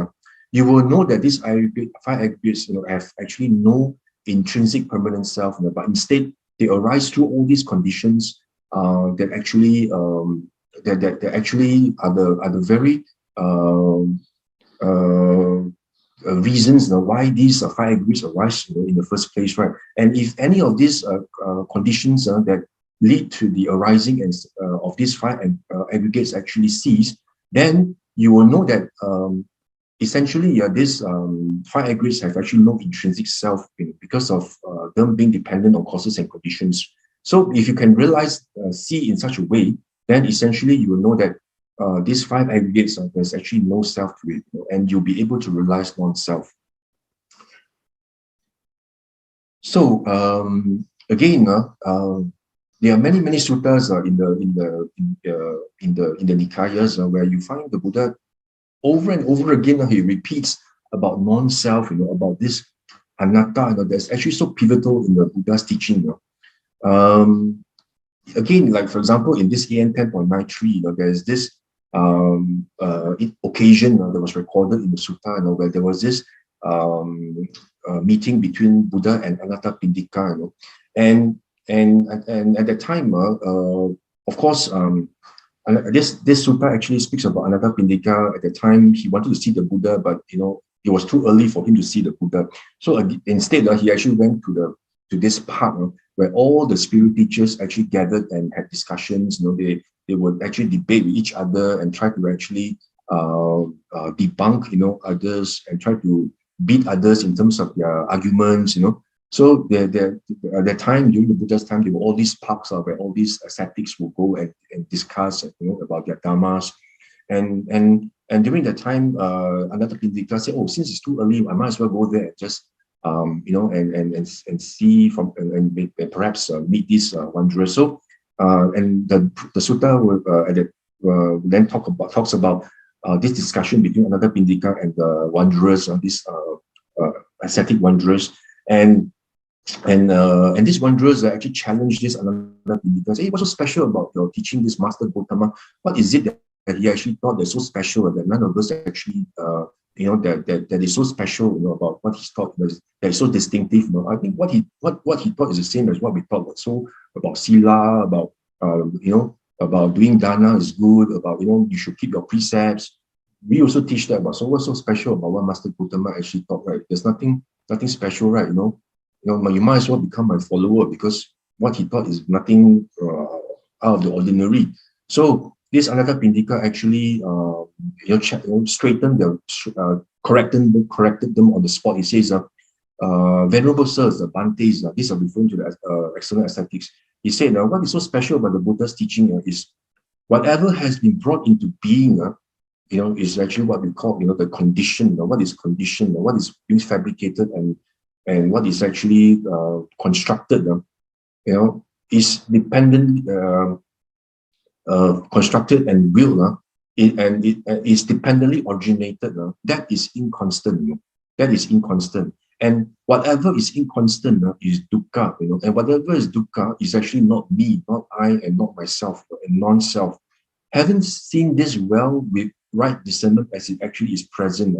you will know that these five aggregates have actually no intrinsic permanent self, but instead they arise through all these conditions that actually that actually are the very reasons why these five aggregates arise in the first place, right? And if any of these conditions that lead to the arising of these five aggregates actually cease, then you will know that essentially these five aggregates have actually no intrinsic self because of them being dependent on causes and conditions. So if you can realize, see in such a way, then essentially you will know that these five aggregates, there's actually no self to it, and you'll be able to realize non-self. So again, there are many suttas in the Nikayas where you find the Buddha over and over again. He repeats about non-self, about this anatta, that's actually so pivotal in the Buddha's teaching. Again, like for example, in this AN 10.93, there's this occasion that was recorded in the sutta, where there was this meeting between Buddha and Anathapindika, and at that time, of course, this sutta actually speaks about Anathapindika. At the time, he wanted to see the Buddha, but it was too early for him to see the Buddha. So instead, he actually went to this part where all the spirit teachers actually gathered and had discussions. They would actually debate with each other and try to actually debunk others and try to beat others in terms of their arguments. So at that time, during the Buddha's time, there were all these parks where all these ascetics will go and discuss about their dhammas. And during that time, Anathapindika said, "Oh, since it's too early, I might as well go there and just and see and perhaps meet these wanderers." So And the sutta then talks about this discussion between another Pindika and the wanderers, these ascetic wanderers, and these wanderers actually challenged this another Pindika and say, hey, what's so special about your teaching this Master Gautama? What is it that he actually thought that's so special that none of us actually that is so special, about what he thought that is so distinctive. I think what he thought is the same as what we thought. So about sila, about about doing dana is good, about you should keep your precepts. We also teach that about. So what's so special about what Master Gautama actually thought, right? There's nothing special, right? You might as well become my follower because what he thought is nothing out of the ordinary. So this Anatta Pindika actually straightened corrected them on the spot. He says, Venerable Sirs, the Bantes, these are referring to the external ascetics. He said, what is so special about the Buddha's teaching is whatever has been brought into being, is actually what we call, the condition. What is condition? What is being fabricated and what is actually constructed? Is dependent, constructed and willed, and it is dependently originated. That is inconstant. That is inconstant. And whatever is inconstant is dukkha, and whatever is dukkha is actually not me, not I, and not myself, and non-self. Having seen this well with right discernment as it actually is present,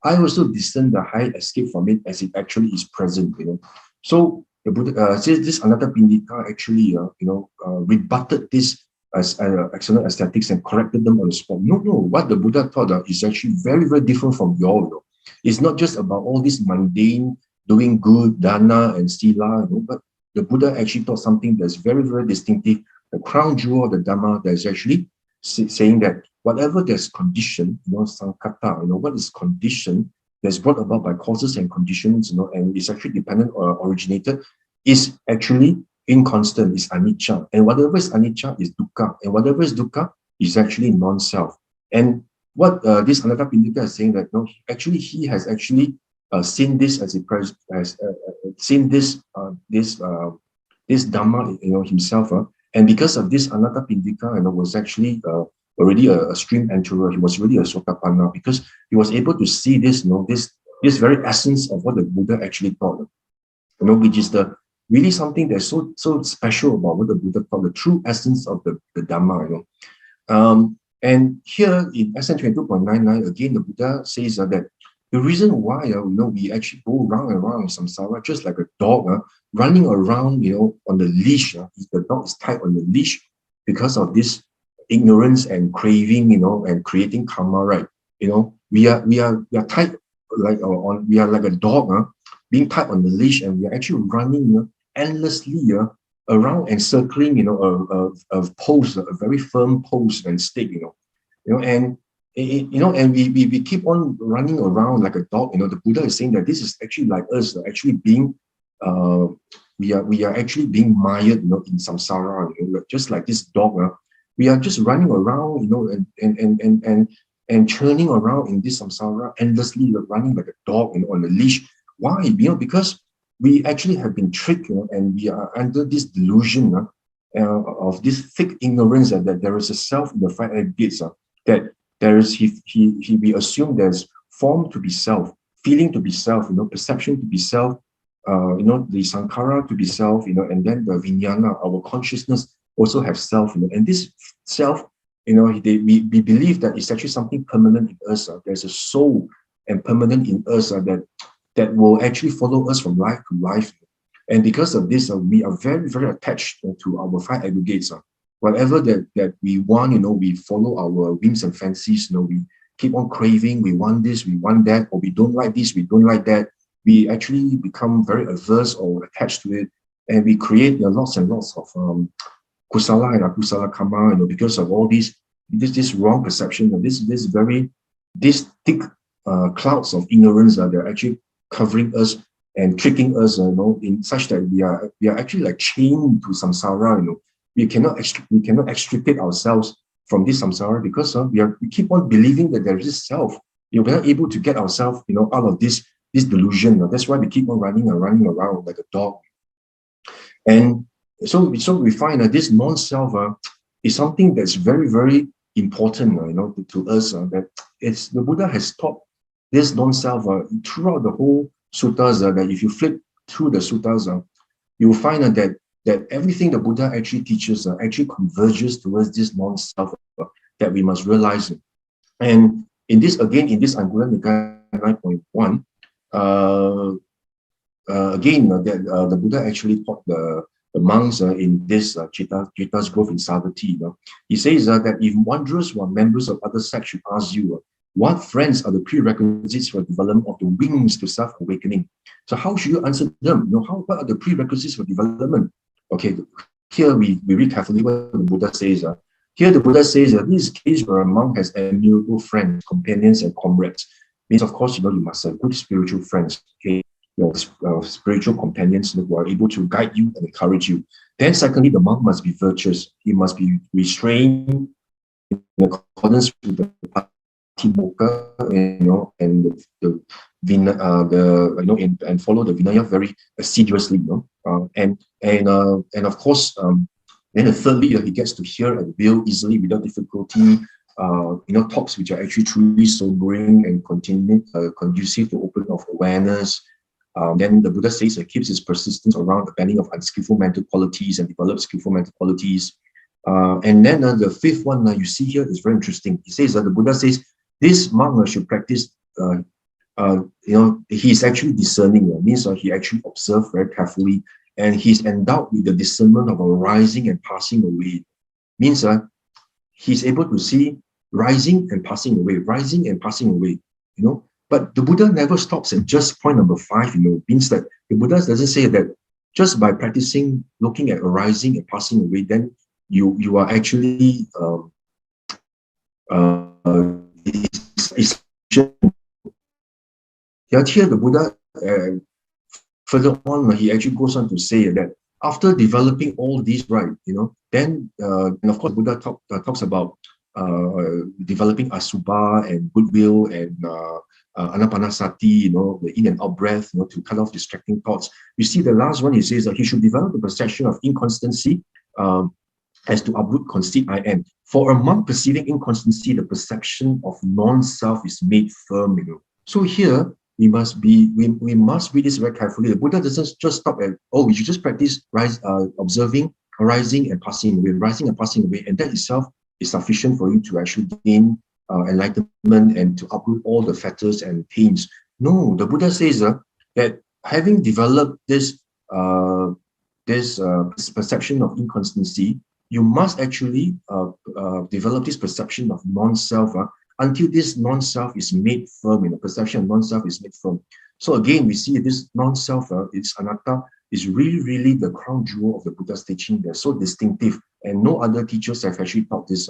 I also discern the high escape from it as it actually is present. So the Buddha says this Anatta Pindika actually, rebutted this as external aesthetics and corrected them on the spot. No, what the Buddha taught is actually very, very different from your. It's not just about all this mundane doing good, dana and sila, but the Buddha actually taught something that's very, very distinctive. The crown jewel of the Dhamma that is actually saying that whatever there's conditioned, sankata, what is conditioned, that's brought about by causes and conditions, and is actually dependent or originated, is actually inconstant, is anicca. And whatever is anicca is dukkha. And whatever is dukkha is actually non-self. And what this Anatta Pindika is saying that actually he has actually seen this as seen this Dhamma himself, and because of this Anatta Pindika was actually already a stream enterer. He was really a Sotapanna because he was able to see this this very essence of what the Buddha actually taught, which is really something that's so special about what the Buddha taught, the true essence of the Dhamma. And here in SN 22.99, again, the Buddha says that the reason why we actually go round and round in samsara just like a dog running around on the leash. If the dog is tied on the leash because of this ignorance and craving, and creating karma, right? We are tied we are like a dog being tied on the leash, and we are actually running endlessly around and circling a post, a very firm post and stake, and and we keep on running around like a dog. The Buddha is saying that this is actually like us actually being we are actually being mired in samsara, just like this dog. We are just running around, and churning around in this samsara endlessly, running like a dog on a leash. Why? Because we actually have been tricked, and we are under this delusion of this thick ignorance that there is a self in the five aggregates, that there is we assume there's form to be self, feeling to be self, perception to be self, the sankhara to be self, and then the vijnana, our consciousness, also have self, and this self, we believe that it's actually something permanent in us. There's a soul and permanent in us that will actually follow us from life to life. And because of this, we are very, very attached to our five aggregates. Whatever that we want, we follow our whims and fancies. We keep on craving. We want this, we want that, or we don't like this, we don't like that. We actually become very averse or attached to it, and we create lots and lots of kusala and akusala karma. Because of all this wrong perception, this thick clouds of ignorance that are actually covering us and tricking us, in such that we are actually like chained to samsara. We cannot extricate ourselves from this samsara because we keep on believing that there is this self. We're not able to get ourselves, out of this delusion. That's why we keep on running and running around like a dog. And so we find that this non-self is something that's very, very important, to us. That it's the Buddha has taught this non-self throughout the whole suttas. That if you flip through the suttas, you will find that everything the Buddha actually teaches actually converges towards this non-self that we must realize. And in this Anguttara Nikaya 9.1, that the Buddha actually taught the monks in this Jeta's growth in Savatthi. He says that if wanderers who are members of other sects should ask you, what friends are the prerequisites for development of the wings to self-awakening? So how should you answer them? What are the prerequisites for development? Okay, here we read carefully what the Buddha says. Here the Buddha says that this is a case where a monk has admirable friends, companions, and comrades. Means, of course, you must have good spiritual friends. Okay, your spiritual companions who are able to guide you and encourage you. Then secondly, the monk must be virtuous. He must be restrained in accordance with the patimokkha, and follow the Vinaya very assiduously, and of course, then thirdly, he gets to hear and will easily without difficulty, talks which are actually truly sobering and conducive to open of awareness. Then the Buddha says it keeps his persistence around the banning of unskillful mental qualities and develops skillful mental qualities. And then the fifth one you see here is very interesting. He says that the Buddha says this monk should practice. He's actually discerning. Means he actually observes very carefully, and he's endowed with the discernment of arising and passing away. Means he's able to see rising and passing away, rising and passing away. But the Buddha never stops at just point number 5. Means that the Buddha doesn't say that just by practicing looking at arising and passing away, then you are actually here the Buddha further on he actually goes on to say that after developing all these, right, then and of course Buddha talks about developing asubha and goodwill and anapanasati, the in and out breath, to cut off distracting thoughts. You see the last one, he says that he should develop the perception of inconstancy as to uproot conceit I am. For a monk perceiving inconstancy, the perception of non-self is made firm. So here we must read this very carefully. The Buddha doesn't just stop at, you should just practice observing, arising and passing away, rising and passing away, and that itself is sufficient for you to actually gain enlightenment and to uproot all the fetters and pains. No, the Buddha says that having developed this perception of inconstancy, you must actually develop this perception of non-self until this non-self is made firm. The perception of non-self is made firm. So again, we see this non-self, its anatta, is really, really the crown jewel of the Buddha's teaching. They're so distinctive, and no other teachers have actually taught this.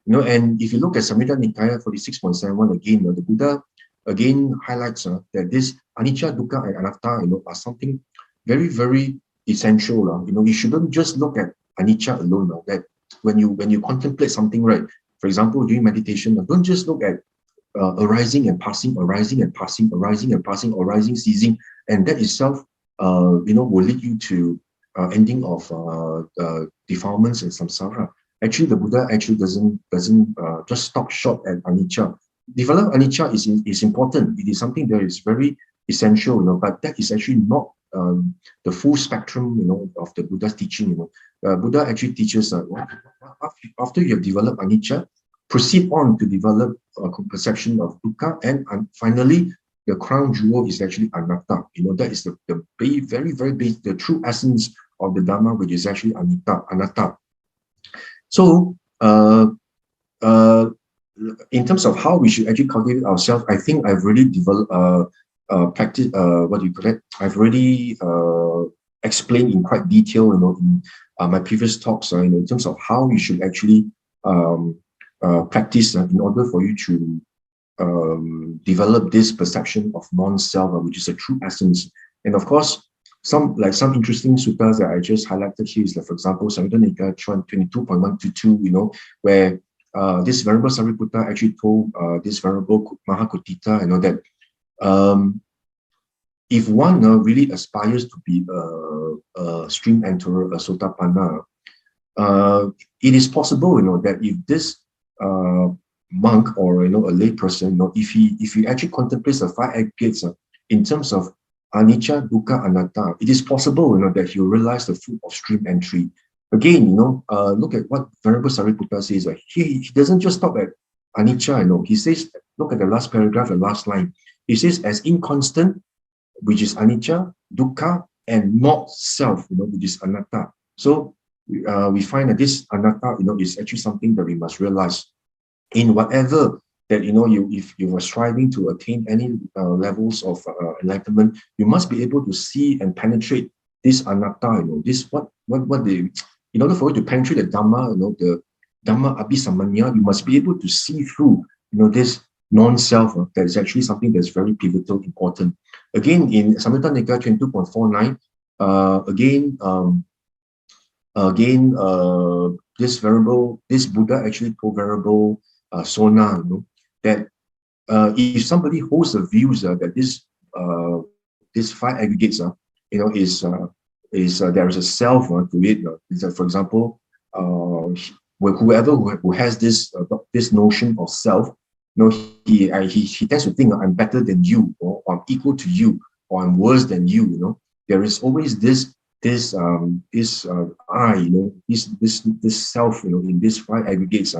And if you look at Samyutta Nikaya 46.71, again, the Buddha again highlights that this anicca, dukkha, and anatta, are something very, very essential. You shouldn't just look at anicca alone. That when you contemplate something, right? For example, during meditation, don't just look at arising and passing, arising and passing, arising and passing, arising, ceasing, and that itself, will lead you to ending of defilements and samsara. Actually, the Buddha actually doesn't just stop short at anicca. Develop anicca is important. It is something that is very essential, but that is actually not the full spectrum, of the Buddha's teaching. Buddha actually teaches after you have developed anicca, proceed on to develop a perception of dukkha, and finally, the crown jewel is actually anatta. That is the very, very basic, the true essence of the Dhamma, which is actually anatta. So, in terms of how we should actually cultivate ourselves, I think I've really developed practice. I've already explained in quite detail, in my previous talks, in terms of how you should actually practice in order for you to develop this perception of non-self, which is a true essence. And of course, some interesting suttas that I just highlighted here is, for example, Samyutta Nikaya 22.122, where this Venerable Sariputta actually told this Venerable Mahakotita, that if one really aspires to be a stream enterer, a sotapanna, it is possible, that if this monk or a lay person, if he actually contemplates the five aggregates in terms of anicca, dukkha, anatta, it is possible, that he'll realize the fruit of stream entry. Again, look at what Venerable Sariputta says. He doesn't just stop at anicca. He says, look at the last paragraph, the last line. He says, as inconstant, which is anicca, dukkha, and not self, which is anatta. So we find that this anatta, is actually something that we must realize in whatever that, if you are striving to attain any levels of enlightenment, you must be able to see and penetrate this anatta, this what they, in order for you to penetrate the Dhamma, the Dhamma abhisamanya, you must be able to see through, this non-self. That is actually something that's very pivotal, important. Again, in Samyutta Nikaya 22.49, this Buddha actually told Venerable Sona, that if somebody holds the views that this five aggregates, there is a self to it. Is that, for example, whoever who has this notion of self, he tends to think I'm better than you, or I'm equal to you, or I'm worse than you. There is always this I, this self, in these five aggregates.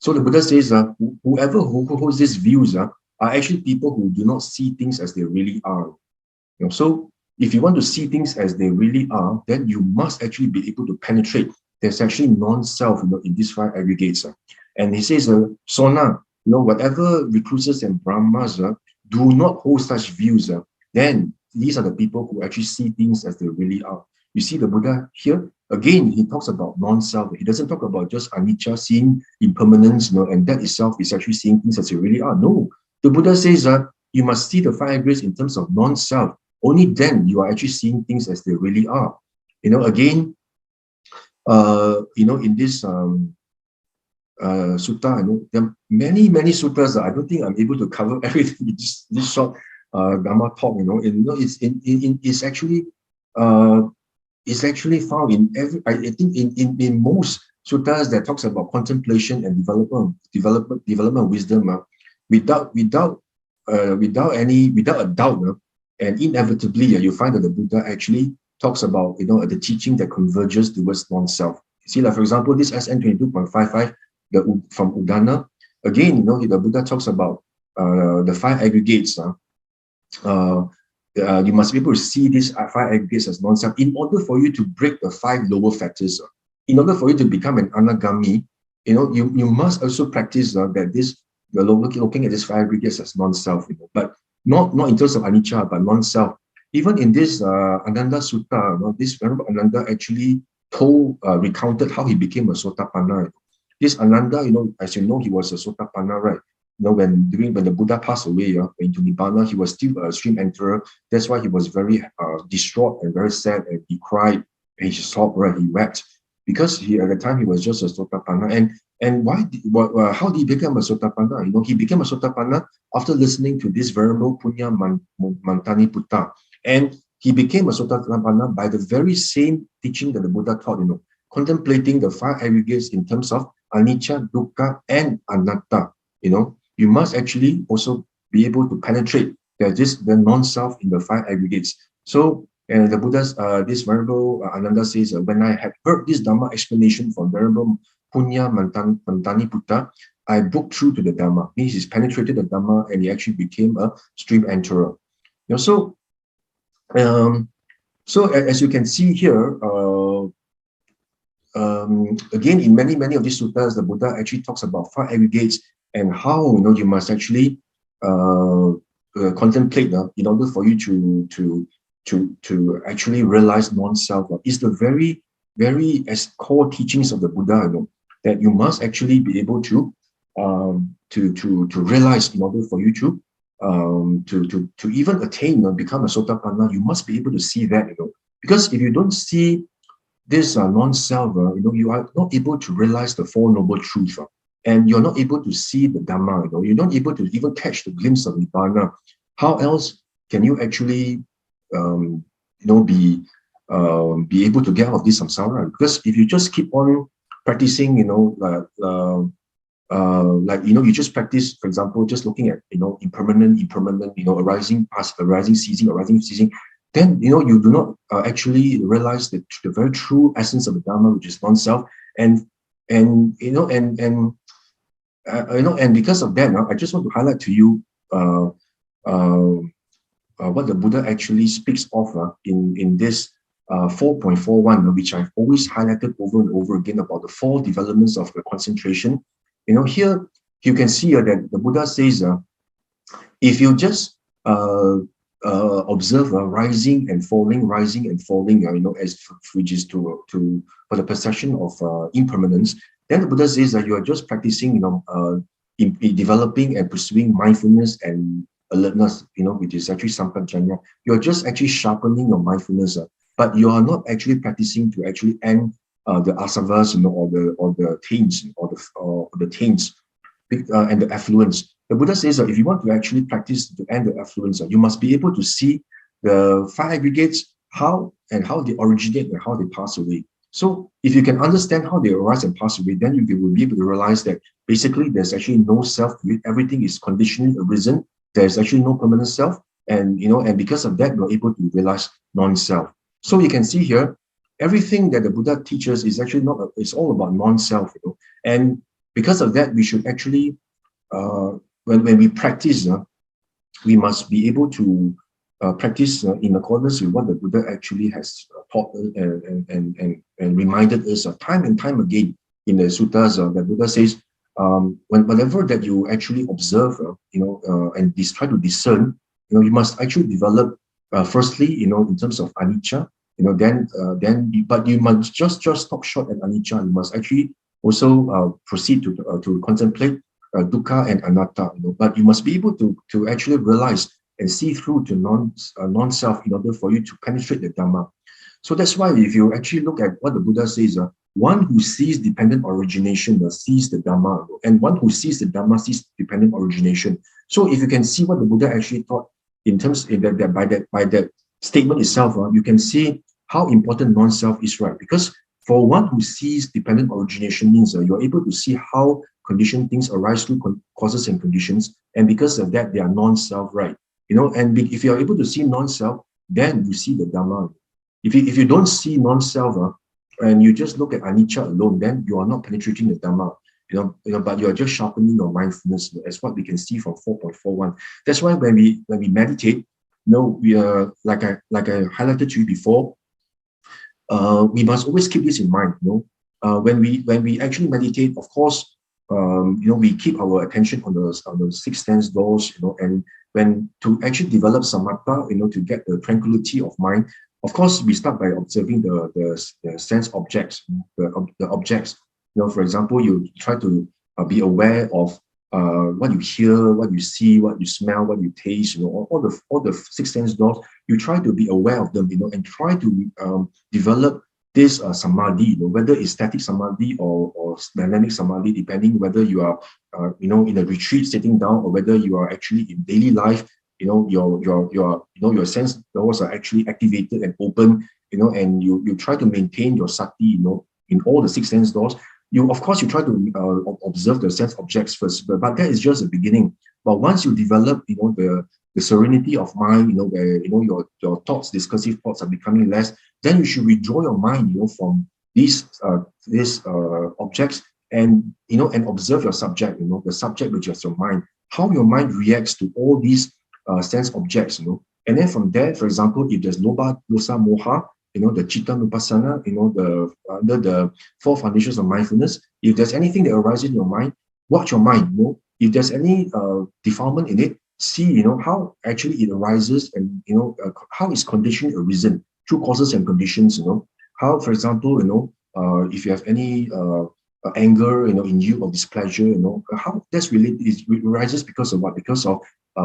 So the Buddha says, whoever who holds these views are actually people who do not see things as they really are. So if you want to see things as they really are, then you must actually be able to penetrate. There's actually non-self, in these five aggregates. And he says, Sona, whatever recluses and brahmas do not hold such views, then these are the people who actually see things as they really are. You see the Buddha here, again, he talks about non-self. He doesn't talk about just anicca, seeing impermanence, and that itself is actually seeing things as they really are. No, the Buddha says you must see the five aggregates in terms of non-self. Only then you are actually seeing things as they really are. Again, in this sutta, there are many suttas. I don't think I'm able to cover everything in this short Dhamma talk. It's actually found in every. I think in most suttas that talks about contemplation and development wisdom, without a doubt, and inevitably, you find that the Buddha actually talks about the teaching that converges towards non-self. See, like for example, this SN 22.55, from Udana, again, the Buddha talks about the five aggregates. You must be able to see these five aggregates as non-self in order for you to break the five lower factors. In order for you to become an anagami, you must also practice that you're looking at these five aggregates as non-self, but not in terms of anicca, but non-self. Even in this Ananda Sutta, this Venerable Ananda actually recounted how he became a sotapanna. This Ananda, as you know, he was a sotapanna, right? When the Buddha passed away into Nibbana, he was still a stream enterer. That's why he was very distraught and very sad, and he cried and he sobbed, right? He wept because at the time he was just a sotapanna. And how did he become a sotapanna? He became a sotapanna after listening to this Venerable Punya Mantani Putta, and he became a sotapanna by the very same teaching that the Buddha taught. Contemplating the five aggregates in terms of anicca, dukkha, and anatta. You must actually also be able to penetrate the non-self in the five aggregates. So, and the Buddha's, this Venerable Ananda says, when I had heard this Dhamma explanation from Venerable Punya Mantani Putta, I broke through to the Dhamma. Means he's penetrated the Dhamma and he actually became a stream enterer. So as you can see here, again, in many of these suttas, the Buddha actually talks about five aggregates and how you must actually contemplate in order for you to actually realize non-self. Is the very as core teachings of the Buddha, that you must actually be able to realize in order for you to even attain become a sotapanna. You must be able to see that, because if you don't see this non-self, you are not able to realize the Four Noble Truths, and you're not able to see the Dhamma. You're not able to even catch the glimpse of Nibbana. How else can you actually, be able to get out of this samsara? Because if you just keep on practicing, you just practice, for example, just looking at, impermanent, arising, past, arising, ceasing, then, you do not actually realize the very true essence of the Dharma, which is non-self. And because of that, I just want to highlight to you what the Buddha actually speaks of in this 4.41, which I've always highlighted over and over again about the 4 developments of the concentration. Here you can see that the Buddha says, if you just observe rising and falling, as which is for the perception of impermanence, then the Buddha says that you are just practicing, in developing and pursuing mindfulness and alertness, which is actually sampajanya. You're just actually sharpening your mindfulness, but you are not actually practicing to actually end the asavas, or the taints, or the taints, and the affluence. The Buddha says that if you want to actually practice to end the affluence, you must be able to see the 5 aggregates, how they originate and how they pass away. So if you can understand how they arise and pass away, then you will be able to realize that basically there's actually no self to it. Everything is conditionally arisen. There's actually no permanent self, and because of that, you're able to realize non-self. So you can see here, everything that the Buddha teaches is actually not. It's all about non-self, and because of that, we should actually, when we practice, we must be able to practice in accordance with what the Buddha actually has taught and reminded us time and time again in the suttas. The Buddha says, whenever that you actually observe, and try to discern, you must actually develop firstly, in terms of anicca, but you must just stop short at anicca. You must actually also proceed to contemplate dukkha and anatta. But you must be able to actually realize and see through to non-self in order for you to penetrate the Dhamma. So that's why if you actually look at what the Buddha says, one who sees dependent origination sees the Dhamma, and one who sees the Dhamma sees dependent origination. So if you can see what the Buddha actually taught in terms in by that statement itself, you can see how important non-self is, right? Because for one who sees dependent origination means you're able to see how conditioned things arise through causes and conditions, and because of that, they are non-self, right? And if you're able to see non-self, then you see the Dhamma. If you don't see non-self, and you just look at anicca alone, then you are not penetrating the Dhamma. But you are just sharpening your mindfulness, as what we can see from 4.41. That's why when we meditate, we are like I highlighted to you before. We must always keep this in mind. When we actually meditate, of course, we keep our attention on the 6 sense doors, and when to actually develop samatha, to get the tranquility of mind. Of course, we start by observing the sense objects, the objects. For example, you try to be aware of what you hear, what you see, what you smell, what you taste. All the 6 sense doors. You try to be aware of them, and try to develop this samadhi, whether it's static samadhi or dynamic samadhi, depending whether you are, in a retreat sitting down, or whether you are actually in daily life. Your sense doors are actually activated and open, and you try to maintain your sati, in all the 6 sense doors. Of course, you try to observe the sense objects first, but that is just the beginning. But once you develop, the serenity of mind, where your thoughts, discursive thoughts are becoming less, then you should withdraw your mind, from these objects, and observe your subject, the subject which is your mind, how your mind reacts to all these sense objects, and then from there, for example, if there's lobha, dosa, moha, the citta nupassana, under the 4 foundations of mindfulness, if there's anything that arises in your mind, watch your mind. If there's any defilement in it, see, how actually it arises, and how is condition arisen through causes and conditions. How, for example, if you have any anger, in you, or displeasure, how that's related. It arises because of what? Because of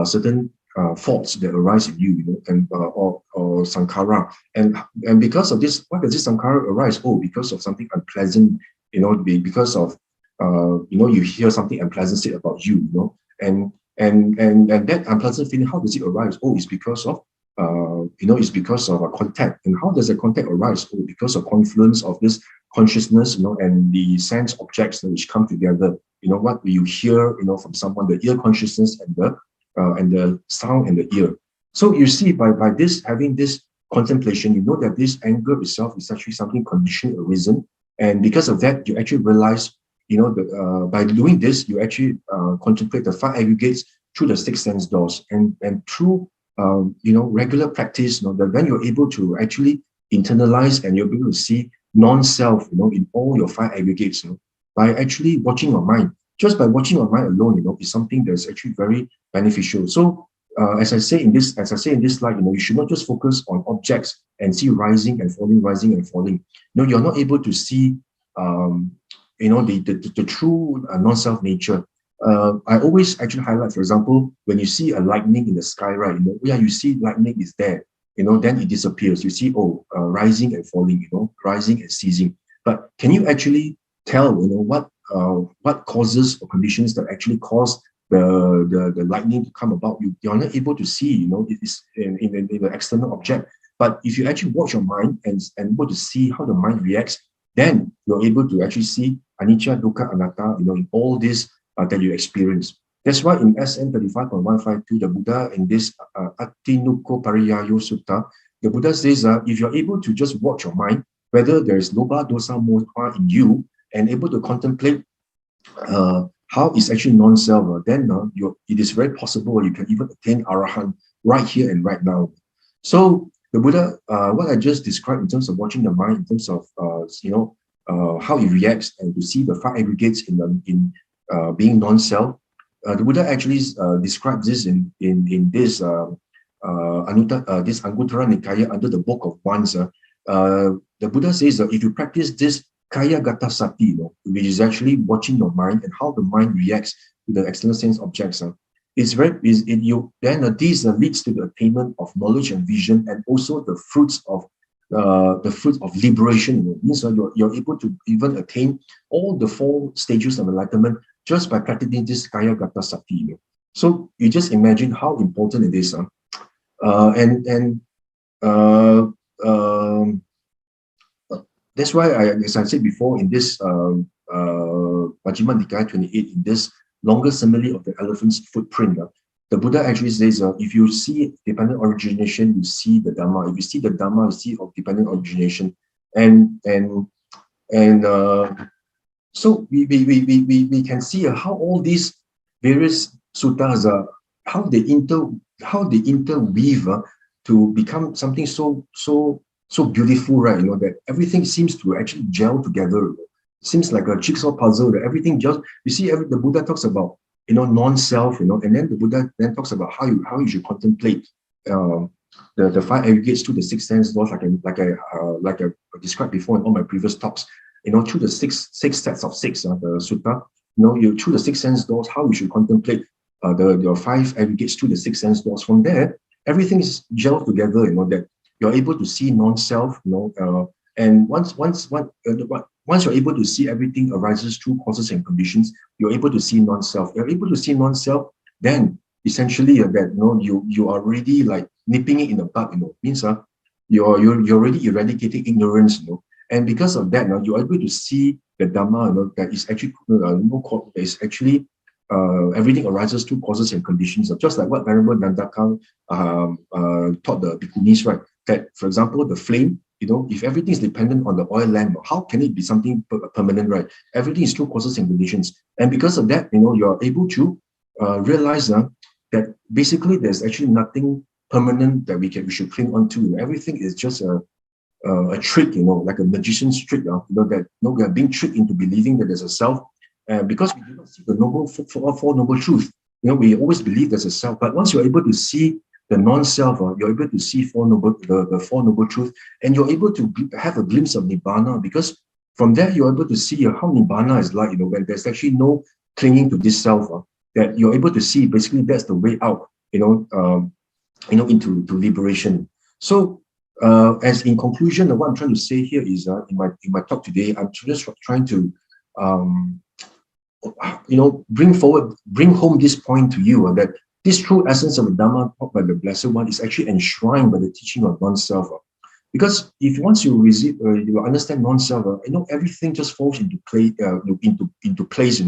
certain faults that arise in you, and or sankhara, and because of this, why does this sankhara arise? Oh, because of something unpleasant, because of you hear something unpleasant said about you, and And that unpleasant feeling, how does it arise? Oh, it's because of it's because of a contact. And how does a contact arise? Oh, because of confluence of this consciousness, and the sense objects which come together. What you hear, from someone, the ear consciousness and the sound and the ear. So you see, by this having this contemplation, you know that this anger itself is actually something conditioned, arisen, and because of that, you actually realize, by doing this, you actually contemplate the five aggregates through the six sense doors, and through regular practice, that when you're able to actually internalize and you're able to see non-self, in all your five aggregates, by actually watching your mind. Just by watching your mind alone, is something that's actually very beneficial. So, as I say in this slide, you should not just focus on objects and see rising and falling, rising and falling. You're not able to see, the true non-self nature. I always actually highlight, for example, when you see a lightning in the sky, right? You see lightning is there, then it disappears. You see, rising and falling, rising and ceasing. But can you actually tell, what causes or conditions that actually cause the lightning to come about? You're not able to see, it is in the external object. But if you actually watch your mind and able to see how the mind reacts, then you're able to actually see anicca, dukkha, anatta, in all this that you experience. That's why in SN 35.152, the Buddha in this Attinukko Pariyayo Sutta, the Buddha says, if you're able to just watch your mind, whether there is lobha, dosa, moha in you, and able to contemplate how it's actually non-self, then it is very possible you can even attain arahant right here and right now. So the Buddha, what I just described in terms of watching the mind, in terms of how it reacts, and to see the five aggregates in being non-self, the Buddha actually describes this in this this Anguttara Nikaya under the Book of Ones. The Buddha says if you practice this Kaya Gata Sati, which is actually watching your mind and how the mind reacts to the external sense objects, these leads to the attainment of knowledge and vision, and also the fruits of liberation. It means you're able to even attain all the four stages of enlightenment just by practicing this Kaya Gata Sati. So you just imagine how important it is. That's why, as I said before, in this Majjhima Nikaya 28, in this longer simile of the elephant's footprint, the Buddha actually says, if you see dependent origination, you see the Dhamma. If you see the Dhamma, you see of dependent origination. So we can see how all these various suttas how they interweave to become something so beautiful, right? That everything seems to actually gel together. Seems like a jigsaw puzzle that everything just, you see, the Buddha talks about, non-self, and then the Buddha then talks about how you should contemplate the five aggregates to the six sense doors, like I described before in all my previous talks, through the six sets of six, the sutta, through the six sense doors, how you should contemplate your five aggregates to the six sense doors. From there, everything is gelled together, that you're able to see non-self, and once you're able to see everything arises through causes and conditions, you're able to see non-self. You're able to see non-self, then essentially that you are already like nipping it in the bud. Means you're already eradicating ignorance. And because of that, you're able to see the Dhamma. That is actually that is actually everything arises through causes and conditions. Just like what Venerable Dandaka taught the Bhikkhunis, right? That, for example, the flame, if everything is dependent on the oil lamp, how can it be something permanent, right? Everything is through causes and conditions. And because of that, you're able to realize that basically there's actually nothing permanent that we should cling on to. Everything is just a trick, like a magician's trick, that we are being tricked into believing that there's a self, because we do not see the four noble truth. We always believe there's a self, but once you're able to see the non-self, you're able to see the four noble truth, and you're able to have a glimpse of Nibbana, because from there you're able to see how Nibbana is like, when there's actually no clinging to this self, that you're able to see basically that's the way out, into liberation. So, as in conclusion, what I'm trying to say here is, in my talk today, I'm just trying to bring home this point to you, that this true essence of the Dhamma taught by the Blessed One is actually enshrined by the teaching of non-self. Because if once you you understand non-self, everything just falls into play, into place.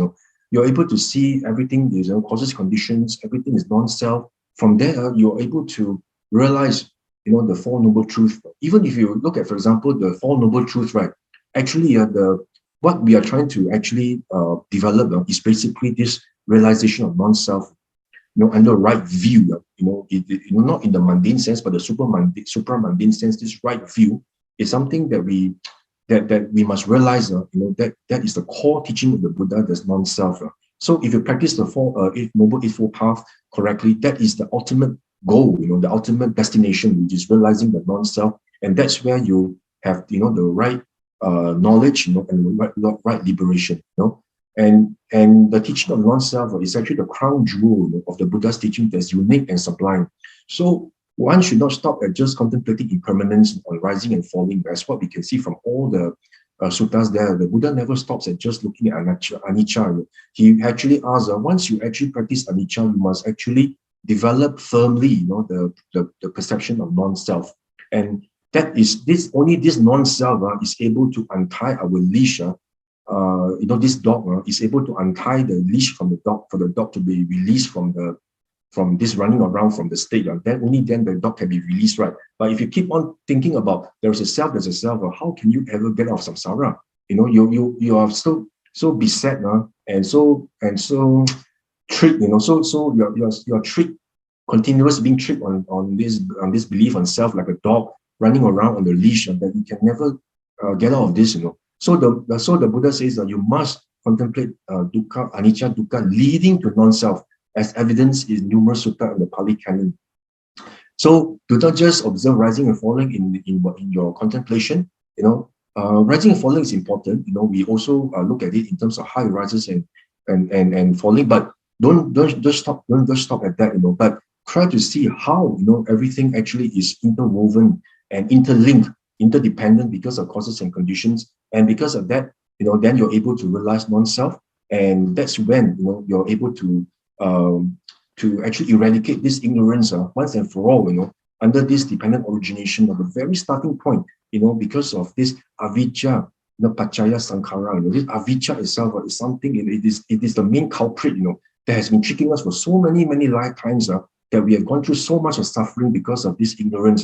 You're able to see everything. There's causes, conditions. Everything is non-self. From there, you're able to realize, the Four Noble Truths. Even if you look at, for example, the Four Noble Truths, right? Actually, what we are trying to actually develop is basically this realization of non-self, under right view, not in the mundane sense, but the supra-mundane sense. This right view is something that we must realize, that is the core teaching of the Buddha, that's non-self. So if you practice the Noble Eightfold Path correctly, that is the ultimate goal, the ultimate destination, which is realizing the non-self. And that's where you have, the right knowledge, and the right liberation, And the teaching of non-self is actually the crown jewel of the Buddha's teaching that's unique and sublime. So one should not stop at just contemplating impermanence on rising and falling. That's what we can see from all the suttas there. The Buddha never stops at just looking at anicca. He actually asks, once you actually practice anicca, you must actually develop firmly, the perception of non-self. And that is only this non-self is able to untie our leash. This dog is able to untie the leash from the dog, for the dog to be released from this running around from the state. Then only then the dog can be released, right? But if you keep on thinking about there's a self, how can you ever get out of samsara? You are so beset, and so tricked, so you're tricked, continuously being tricked on this belief on self, like a dog running around on the leash, that you can never get out of this, So the Buddha says that you must contemplate dukkha, anicca, dukkha, leading to non-self, as evidence in numerous sutta in the Pali Canon. So do not just observe rising and falling in your contemplation. Rising and falling is important. We also look at it in terms of how it rises and falling, but don't just stop at that. But try to see how everything actually is interwoven and interlinked, interdependent, because of causes and conditions. And because of that, then you're able to realize non-self, and that's when you're able to actually eradicate this ignorance once and for all. Under this dependent origination of the very starting point. Because of this avijja, paccaya sankhara. This avijja itself is something. It is the main culprit. That has been tricking us for so many lifetimes. That we have gone through so much of suffering because of this ignorance.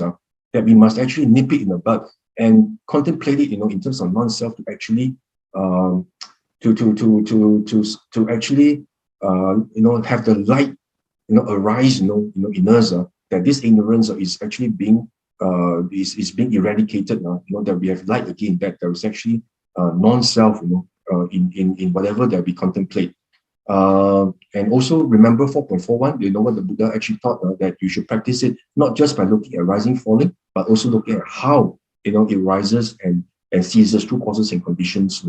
That we must actually nip it in the bud and contemplate it, in terms of non-self, to actually to actually have the light arise, in us, that this ignorance is actually being being eradicated. That we have light again, that there is actually non-self, in whatever that we contemplate. And also remember 4.41, what the Buddha actually taught, that you should practice it not just by looking at rising, falling, but also looking at how it rises and ceases through causes and conditions.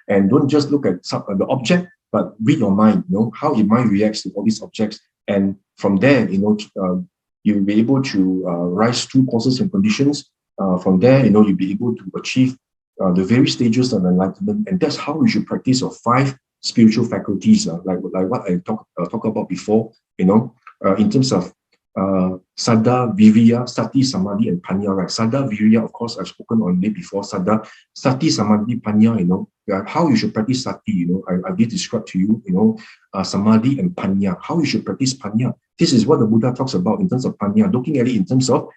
And don't just look at the object, but read your mind. How your mind reacts to all these objects, and from there, you'll be able to rise through causes and conditions. From there, you'll be able to achieve the various stages of enlightenment, and that's how we should practice our 5 spiritual faculties, like what I talk about before, in terms of Saddha, Viriya, Sati, Samadhi, and Panya, right? Saddha, Viriya, of course, I've spoken on it before. Saddha, Sati, Samadhi, Panya, how you should practice Sati, I did describe to you, Samadhi and Panya, how you should practice Panya. This is what the Buddha talks about in terms of Panya, looking at it in terms of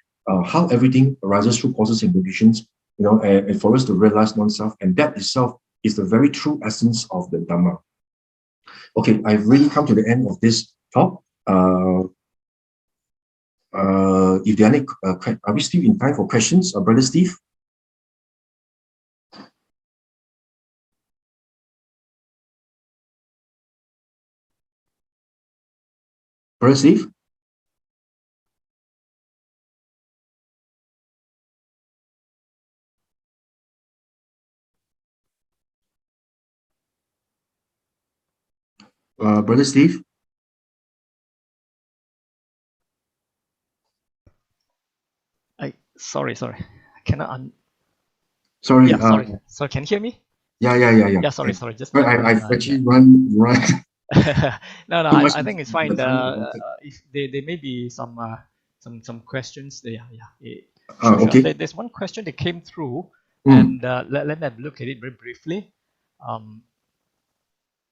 how everything arises through causes and conditions, and for us to realize non-self, and that itself is the very true essence of the Dhamma. Okay, I've really come to the end of this talk. If there are any, are we still in time for questions, Brother Steve? Brother Steve? Brother Steve? Sorry. Cannot Sorry. Yeah, sorry. So can you hear me? Yeah. Sorry, just But that one. I've actually run. No, Too much I think it's information fine. by the time you wanted. If there may be some questions there. Sure. Okay. There's one question that came through, Mm. and let me have a look at it very briefly. Um,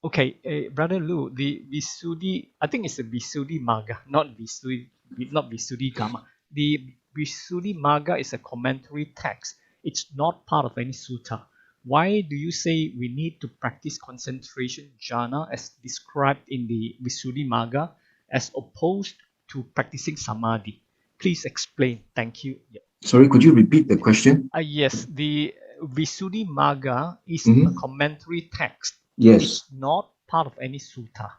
okay, Brother Lou, the Visuddhi, I think it's the Visuddhi Magga, not Visuddhi Gama. The Visuddhi Magga is a commentary text. It's not part of any sutta. Why do you say we need to practice concentration jhana as described in the Visuddhi Magga as opposed to practicing samadhi? Please explain. Thank you. Yeah. Sorry, could you repeat the question? Yes, the Visuddhi Magga is a Mm-hmm. commentary text. Yes. It's not part of any sutta.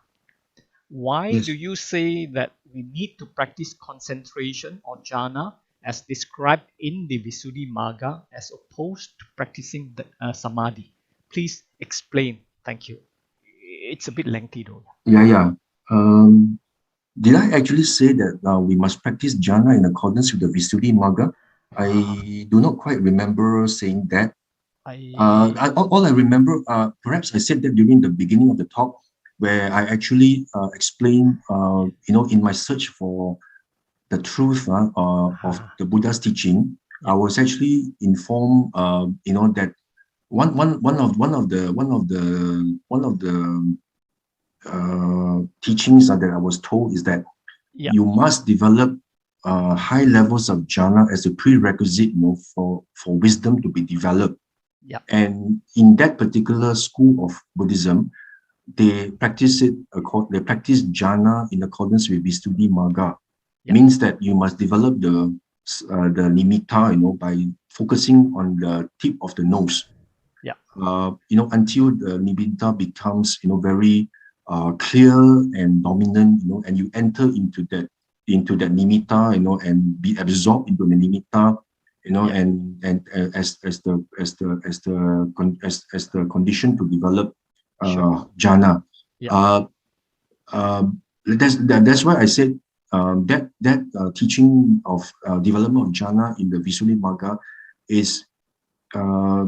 Why do Yes. you say that we need to practice concentration or jhana as described in the Visuddhi Magga as opposed to practicing the, samadhi? Please explain. Thank you. It's a bit lengthy though. Yeah. Um, did I actually say that we must practice jhana in accordance with the Visuddhi Magga? I do not quite remember saying that. I All I remember, perhaps I said that during the beginning of the talk, where I actually explained, in my search for the truth of the Buddha's teaching, I was actually informed, that one of the teachings that I was told is that yeah you must develop high levels of jhana as a prerequisite, for wisdom to be developed. yeah And in that particular school of Buddhism, they practice jhana in accordance with Visuddhi Magga. yeah Means that you must develop the nimitta, by focusing on the tip of the nose. yeah Until the nimitta becomes, very clear and dominant, and you enter into that nimitta, and be absorbed into the nimitta, yeah and as the condition to develop sure jhana. yeah Uh, that's why I said that teaching of development of jhana in the Visuddhi Magga is uh,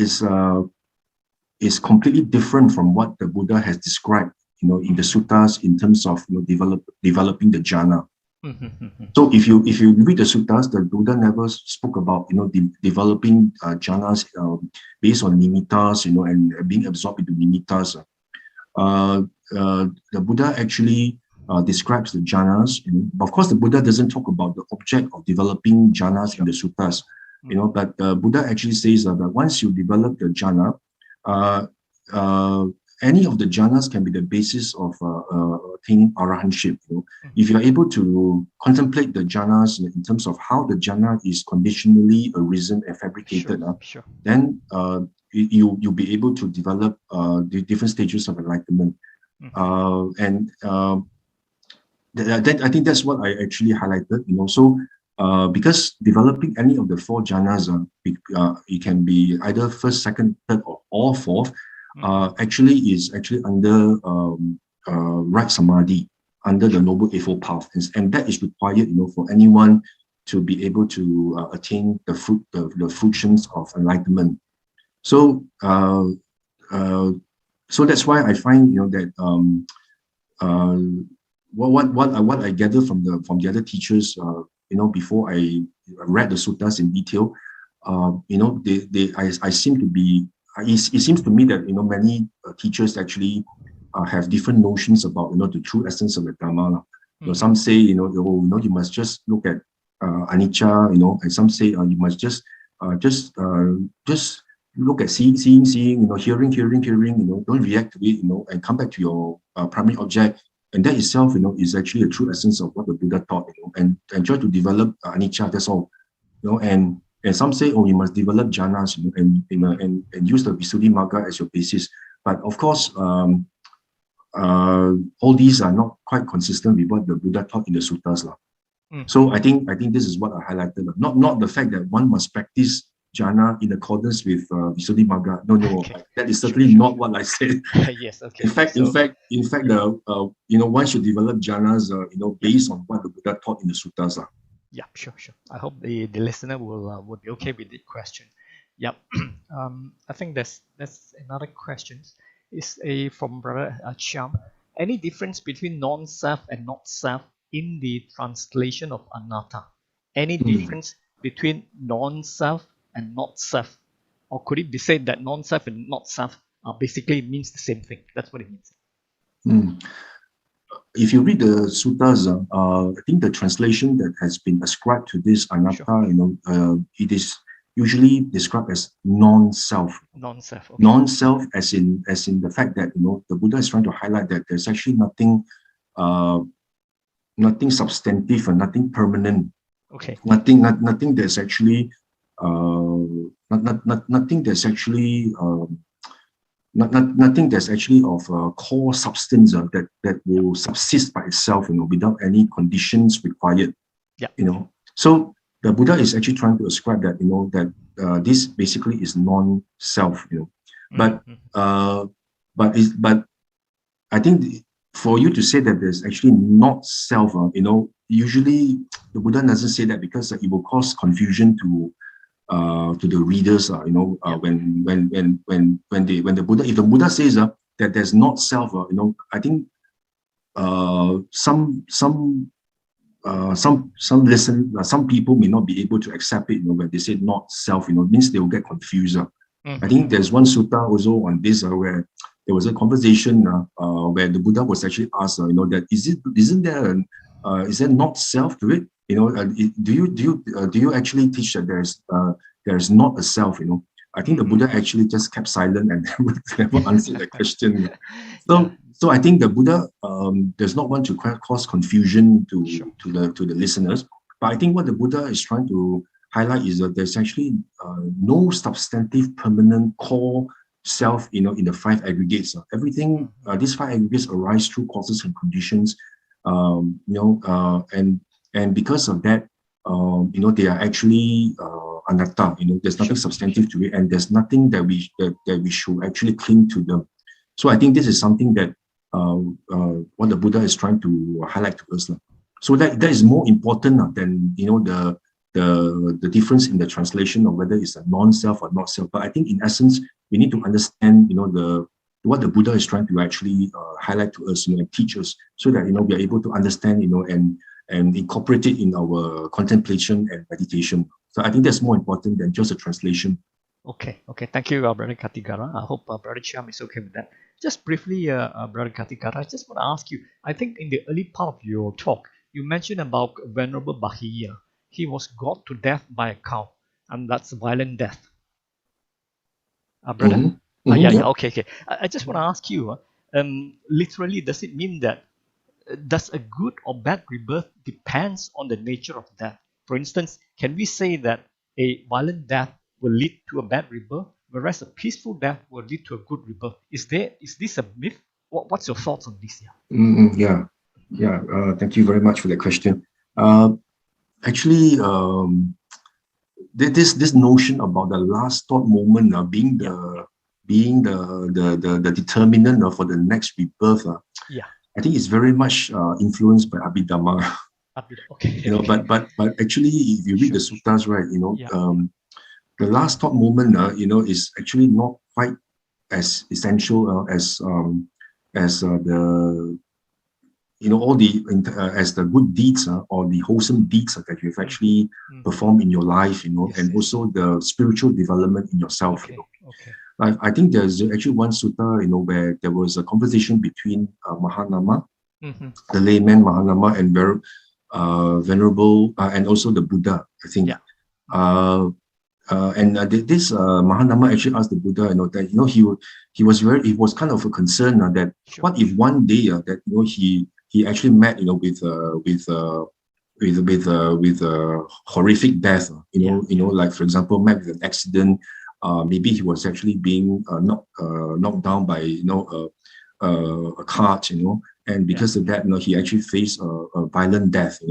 is uh, is completely different from what the Buddha has described, in the suttas in terms of developing the jhana. So if you read the suttas, the Buddha never spoke about developing jhanas based on nimittas, and being absorbed into nimittas. The Buddha actually describes the jhanas. Of course, the Buddha doesn't talk about the object of developing jhanas in the suttas. But the Buddha actually says that once you develop the jhana, uh, uh, any of the jhanas can be the basis of attaining arahantship. If you are able to contemplate the jhanas in terms of how the jhana is conditionally arisen and fabricated, sure then you'll be able to develop the different stages of enlightenment. I think that's what I actually highlighted. So because developing any of the four jhanas, it can be either first, second, third, or all fourth. Actually is actually under right samadhi, under the Noble Eightfold Path, and that is required, for anyone to be able to attain the fruitions of enlightenment. So so that's why I find that what I gather from the other teachers, before I read the suttas in detail, I seem to be. It seems to me that many teachers actually have different notions about the true essence of the Dhamma. Some say you must just look at anicca, and some say you must just look at seeing, hearing, don't react to it, and come back to your primary object. And that itself, is actually a true essence of what the Buddha taught, and try to develop anicca, that's all. And some say, you must develop jhanas, and use the Visuddhi Magga as your basis. But of course, all these are not quite consistent with what the Buddha taught in the suttas. So I think this is what I highlighted. Not the fact that one must practice jhana in accordance with Visuddhi Magga. No, Okay. that is certainly not what I said. Yes. Okay. In fact, one should develop jhanas, based on what the Buddha taught in the suttas. Yeah, sure. I hope the listener will be okay with the question. Yep. I think that's another question. Is from Brother Chiam. Any difference between non-self and not self in the translation of anatta? Any difference between non-self and not self? Or could it be said that non-self and not self basically means the same thing? That's what it means. If you read the suttas, I think the translation that has been ascribed to this anatta, Sure. it is usually described as non-self. Non-self. Okay. Non-self, as in the fact that the Buddha is trying to highlight that there's actually nothing substantive and nothing permanent. Okay. Nothing that's actually nothing that's actually nothing that's actually of core substance that will subsist by itself, without any conditions required. Yeah. So the Buddha is actually trying to ascribe that, that this basically is non-self, But I think for you to say that there's actually not self, usually the Buddha doesn't say that because it will cause confusion to the readers, when the Buddha, if the Buddha says that there's not self, I think some people may not be able to accept it, when they say not self, means they will get confused. I think there's one sutta also on this where there was a conversation where the Buddha was actually asked, that is there not self to it? Do you actually teach that there's not a self? I think the Buddha actually just kept silent and never answered the question. So I think the Buddha does not want to cause confusion to the listeners. But I think what the Buddha is trying to highlight is that there's actually no substantive permanent core self, in the five aggregates. Everything, these five aggregates arise through causes and conditions, and because of that, they are actually anatta. There's nothing substantive to it, and there's nothing that we should actually cling to them. So I think this is something that what the Buddha is trying to highlight to us. So that is more important than the difference in the translation of whether it's a non-self or not self. But I think in essence, we need to understand, what the Buddha is trying to actually highlight to us, and teach us, so that we are able to understand, and incorporate it in our contemplation and meditation. So I think that's more important than just a translation. Okay. Thank you, Brother Ghatikara. I hope Brother Chiam is okay with that. Just briefly, Brother Ghatikara, I just want to ask you, I think in the early part of your talk, you mentioned about Venerable Bahiya. He was gored to death by a cow, and that's violent death. Brother? Okay. I just want to ask you, literally, does it mean that does a good or bad rebirth depends on the nature of death? For instance, can we say that a violent death will lead to a bad rebirth, whereas a peaceful death will lead to a good rebirth? Is this a myth? What's your thoughts on this? Thank you very much for that question. Actually, this notion about the last thought moment being the determinant for the next rebirth, I think it's very much influenced by Abhidhamma. Okay. But actually, if you read the suttas, right, the last thought moment, is actually not quite as essential as the all the as the good deeds or the wholesome deeds that you've actually performed in your life, and also the spiritual development in yourself. I think there's actually one sutta, where there was a conversation between Mahanama, the layman Mahanama, and Venerable, and also the Buddha, I think. This Mahanama actually asked the Buddha, that he was kind of a concern that what if one day that he actually met with horrific death, like for example met with an accident, maybe he was actually being knocked down by a cart, and because of that, he actually faced a violent death.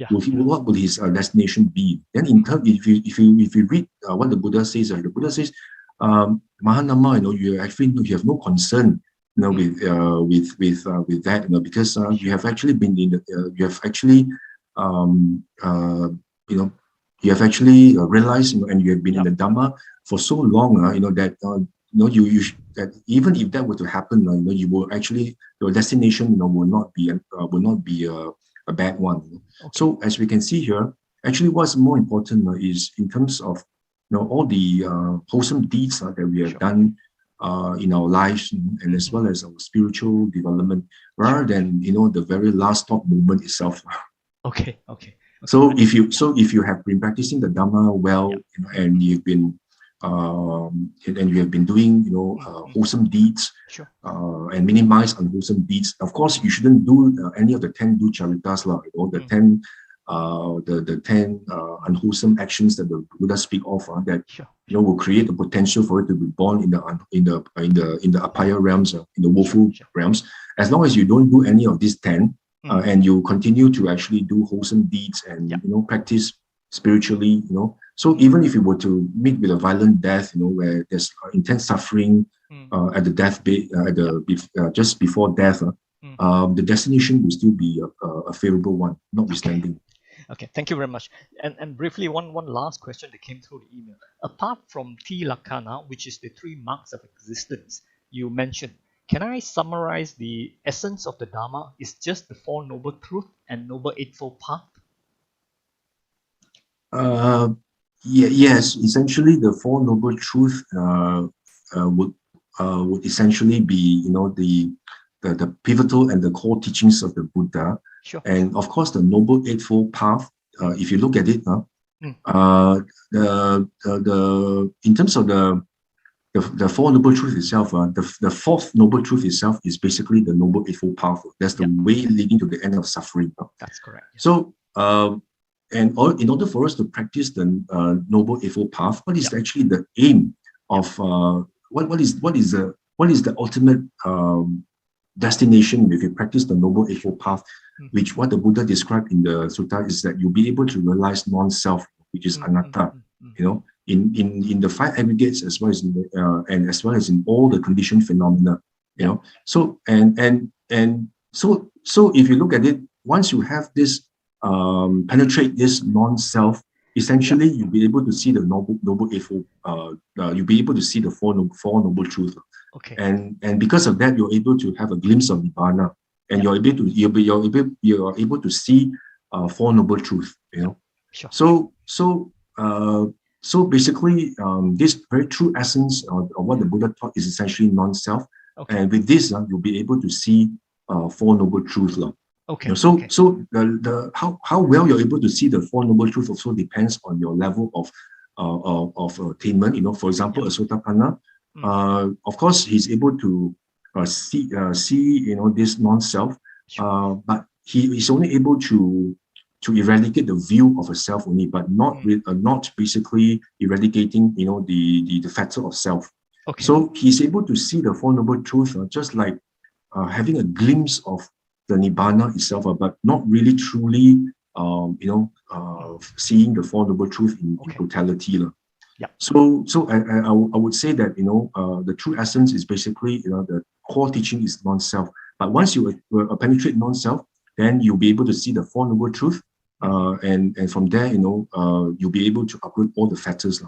What would his destination be? Then, in turn, if you read what the Buddha says, the Buddha says, Mahanama, you have no concern, with that, because you have actually been in you have actually realized, and you have been in the Dhamma for so long, that that even if that were to happen, you will actually, your destination, will not be a bad one. Okay. So as we can see here, actually, what's more important is in terms of all the wholesome deeds that we have done in our lives, and as well as our spiritual development, rather than the very last stop moment itself. Okay. So if you have been practicing the Dhamma well, and you've been and you have been doing wholesome deeds, and minimize unwholesome deeds. Of course, you shouldn't do any of the 10 ducharitas, the 10 unwholesome actions that the Buddha speak of, that will create the potential for it to be born in the apaya realms, in the woeful realms. As long as you don't do any of these 10, and you continue to actually do wholesome deeds and practice spiritually, so even if you were to meet with a violent death, where there's intense suffering at the deathbed, just before death, the destination will still be a favorable one, notwithstanding. Okay, thank you very much. And briefly, one last question that came through the email. Apart from Tilakkhana, which is the 3 marks of existence you mentioned, can I summarize the essence of the Dharma is just the 4 Noble Truths and Noble Eightfold Path? Yes, essentially the 4 Noble Truths would essentially be the pivotal and the core teachings of the Buddha. And of course the Noble Eightfold Path, if you look at it, in terms of the 4 Noble Truths itself, the 4th Noble Truth itself is basically the Noble Eightfold Path. That's the way leading to the end of suffering. That's correct. So in order for us to practice the Noble Eightfold Path, what is actually the aim of what is the ultimate destination if you practice the Noble Eightfold Path, which what the Buddha described in the sutta is that you'll be able to realize non-self, which is anatta, in the 5 aggregates, as well as and as well as in all the conditioned phenomena, So so if you look at it, once you have this penetrate this non-self, essentially you'll be able to see the noble eightfold. You'll be able to see the four noble truths. Okay. And because of that, you're able to have a glimpse of nibbana, and you're able to see 4 noble truths. Sure. So basically, this very true essence of what the Buddha taught is essentially non-self. Okay. And with this, you'll be able to see 4 noble truths. Okay. So the how well you're able to see the 4 noble truths also depends on your level of attainment. For example, a Sotapanna, of course, he's able to see this non-self, but he is only able to eradicate the view of a self only, but not not basically eradicating the factor of self. Okay. So he's able to see the 4 noble truths, just like having a glimpse of the nibbana itself, but not really truly seeing the 4 noble truths in totality. Yeah. So I would say that the true essence is basically the core teaching is non-self. But once you penetrate non-self, then you'll be able to see the 4 noble truths, and from there you'll be able to uproot all the factors.